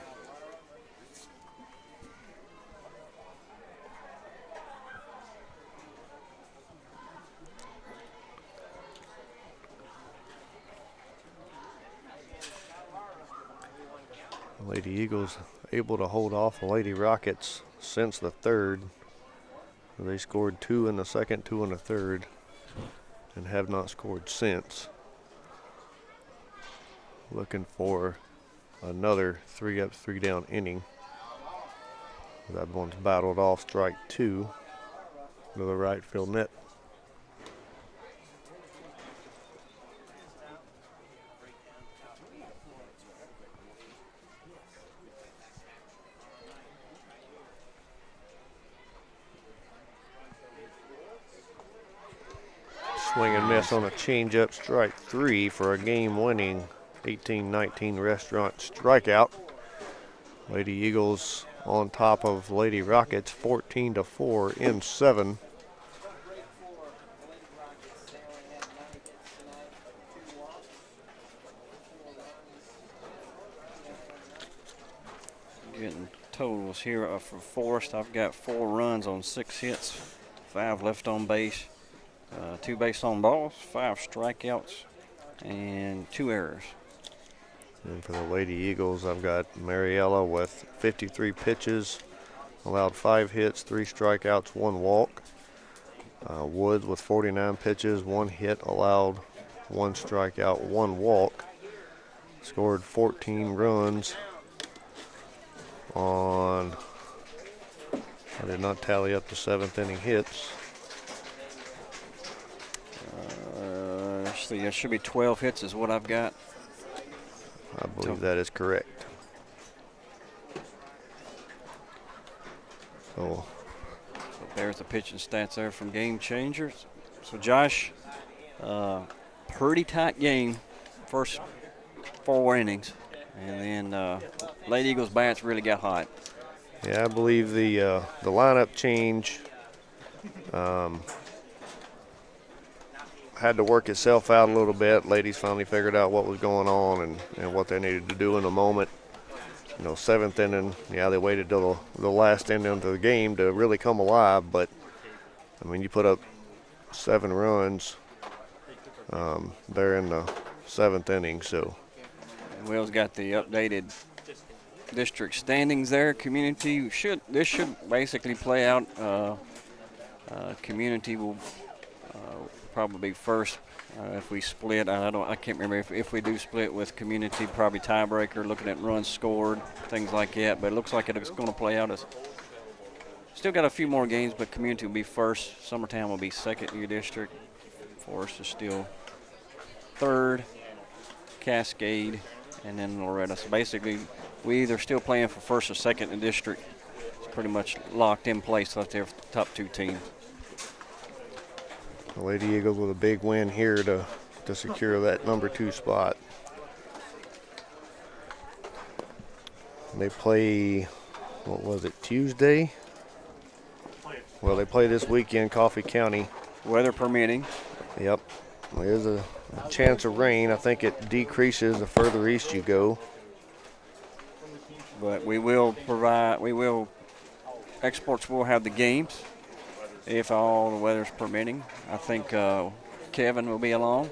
Lady Eagles able to hold off the Lady Rockets since the 3rd. They scored 2 in the 2nd, 2 in the 3rd, and have not scored since. Looking for another 3 up, 3 down inning. That one's battled off, strike 2 to the right field net. Swing and miss on a changeup, strike 3 for a game-winning 18-19 restaurant strikeout. Lady Eagles on top of Lady Rockets, 14-4 in 7. Getting totals here for Forrest. I've got 4 runs on 6 hits, 5 left on base. 2 base on balls, 5 strikeouts, and 2 errors. And for the Lady Eagles, I've got Mariella with 53 pitches, allowed 5 hits, 3 strikeouts, 1 walk. Woods with 49 pitches, 1 hit, allowed 1 strikeout, 1 walk. Scored 14 runs on, I did not tally up the 7th inning hits. There should be 12 hits is what I've got. I believe that is correct. So there's the pitching stats there from Game Changers. So Josh, Pretty tight game, first 4 innings, and then Lady Eagles bats really got hot. Yeah, I believe the lineup change had to work itself out a little bit. Ladies finally figured out what was going on and what they needed to do in the moment. You know, 7th inning, yeah, they waited till the last inning of the game to really come alive. But, I mean, you put up 7 runs there in the 7th inning, so. Will's got the updated district standings there. This should basically play out. Community will probably be first if we split. I can't remember if we do split with community, probably tiebreaker, looking at runs scored, things like that. But it looks like it's going to play out as. Still got a few more games, but community will be first. Summertown will be second in your district. Forrest is still third. Cascade, and then Loretta. So basically, we either still playing for first or second in the district. It's pretty much locked in place out there for the top 2 teams. The Lady Eagles with a big win here to secure that number 2 spot. They play, what was it, Tuesday? Well, they play this weekend, Coffee County. Weather permitting. Yep. There's a chance of rain. I think it decreases the further east you go. But exports will have the games if all the weather's permitting. I think Kevin will be along.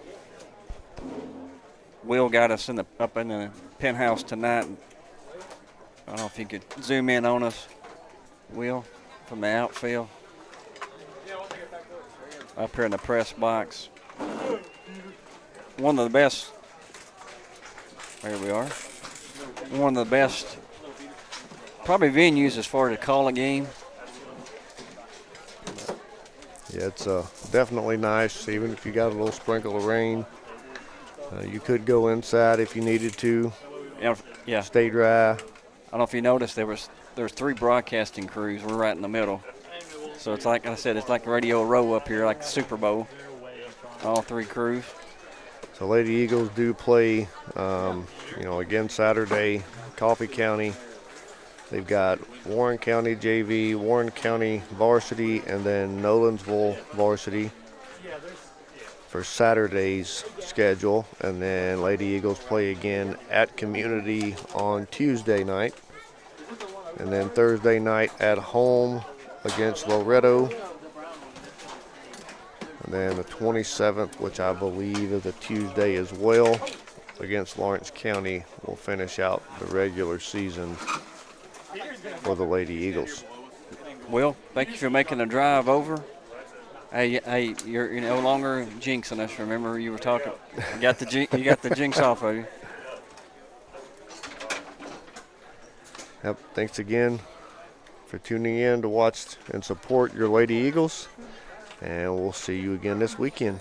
Will got us up in the penthouse tonight. I don't know if you could zoom in on us, Will, from the outfield. Up here in the press box. One of the best, there we are, one of the best probably venues as far as to call a game. Yeah, it's definitely nice, even if you got a little sprinkle of rain. You could go inside if you needed to. Yeah. Stay dry. I don't know if you noticed, there's 3 broadcasting crews. We're right in the middle. So it's like I said, it's like Radio Row up here, like the Super Bowl. All 3 crews. So Lady Eagles do play, again Saturday, Coffee County. They've got Warren County JV, Warren County varsity, and then Nolensville varsity for Saturday's schedule. And then Lady Eagles play again at Community on Tuesday night. And then Thursday night at home against Loretto. And then the 27th, which I believe is a Tuesday as well, against Lawrence County, will finish out the regular season for the Lady Eagles. Will, thank you for making the drive over. Hey, you're no longer jinxing us. Remember, you were talking. You got the jinx off of you. Yep. Thanks again for tuning in to watch and support your Lady Eagles. And we'll see you again this weekend.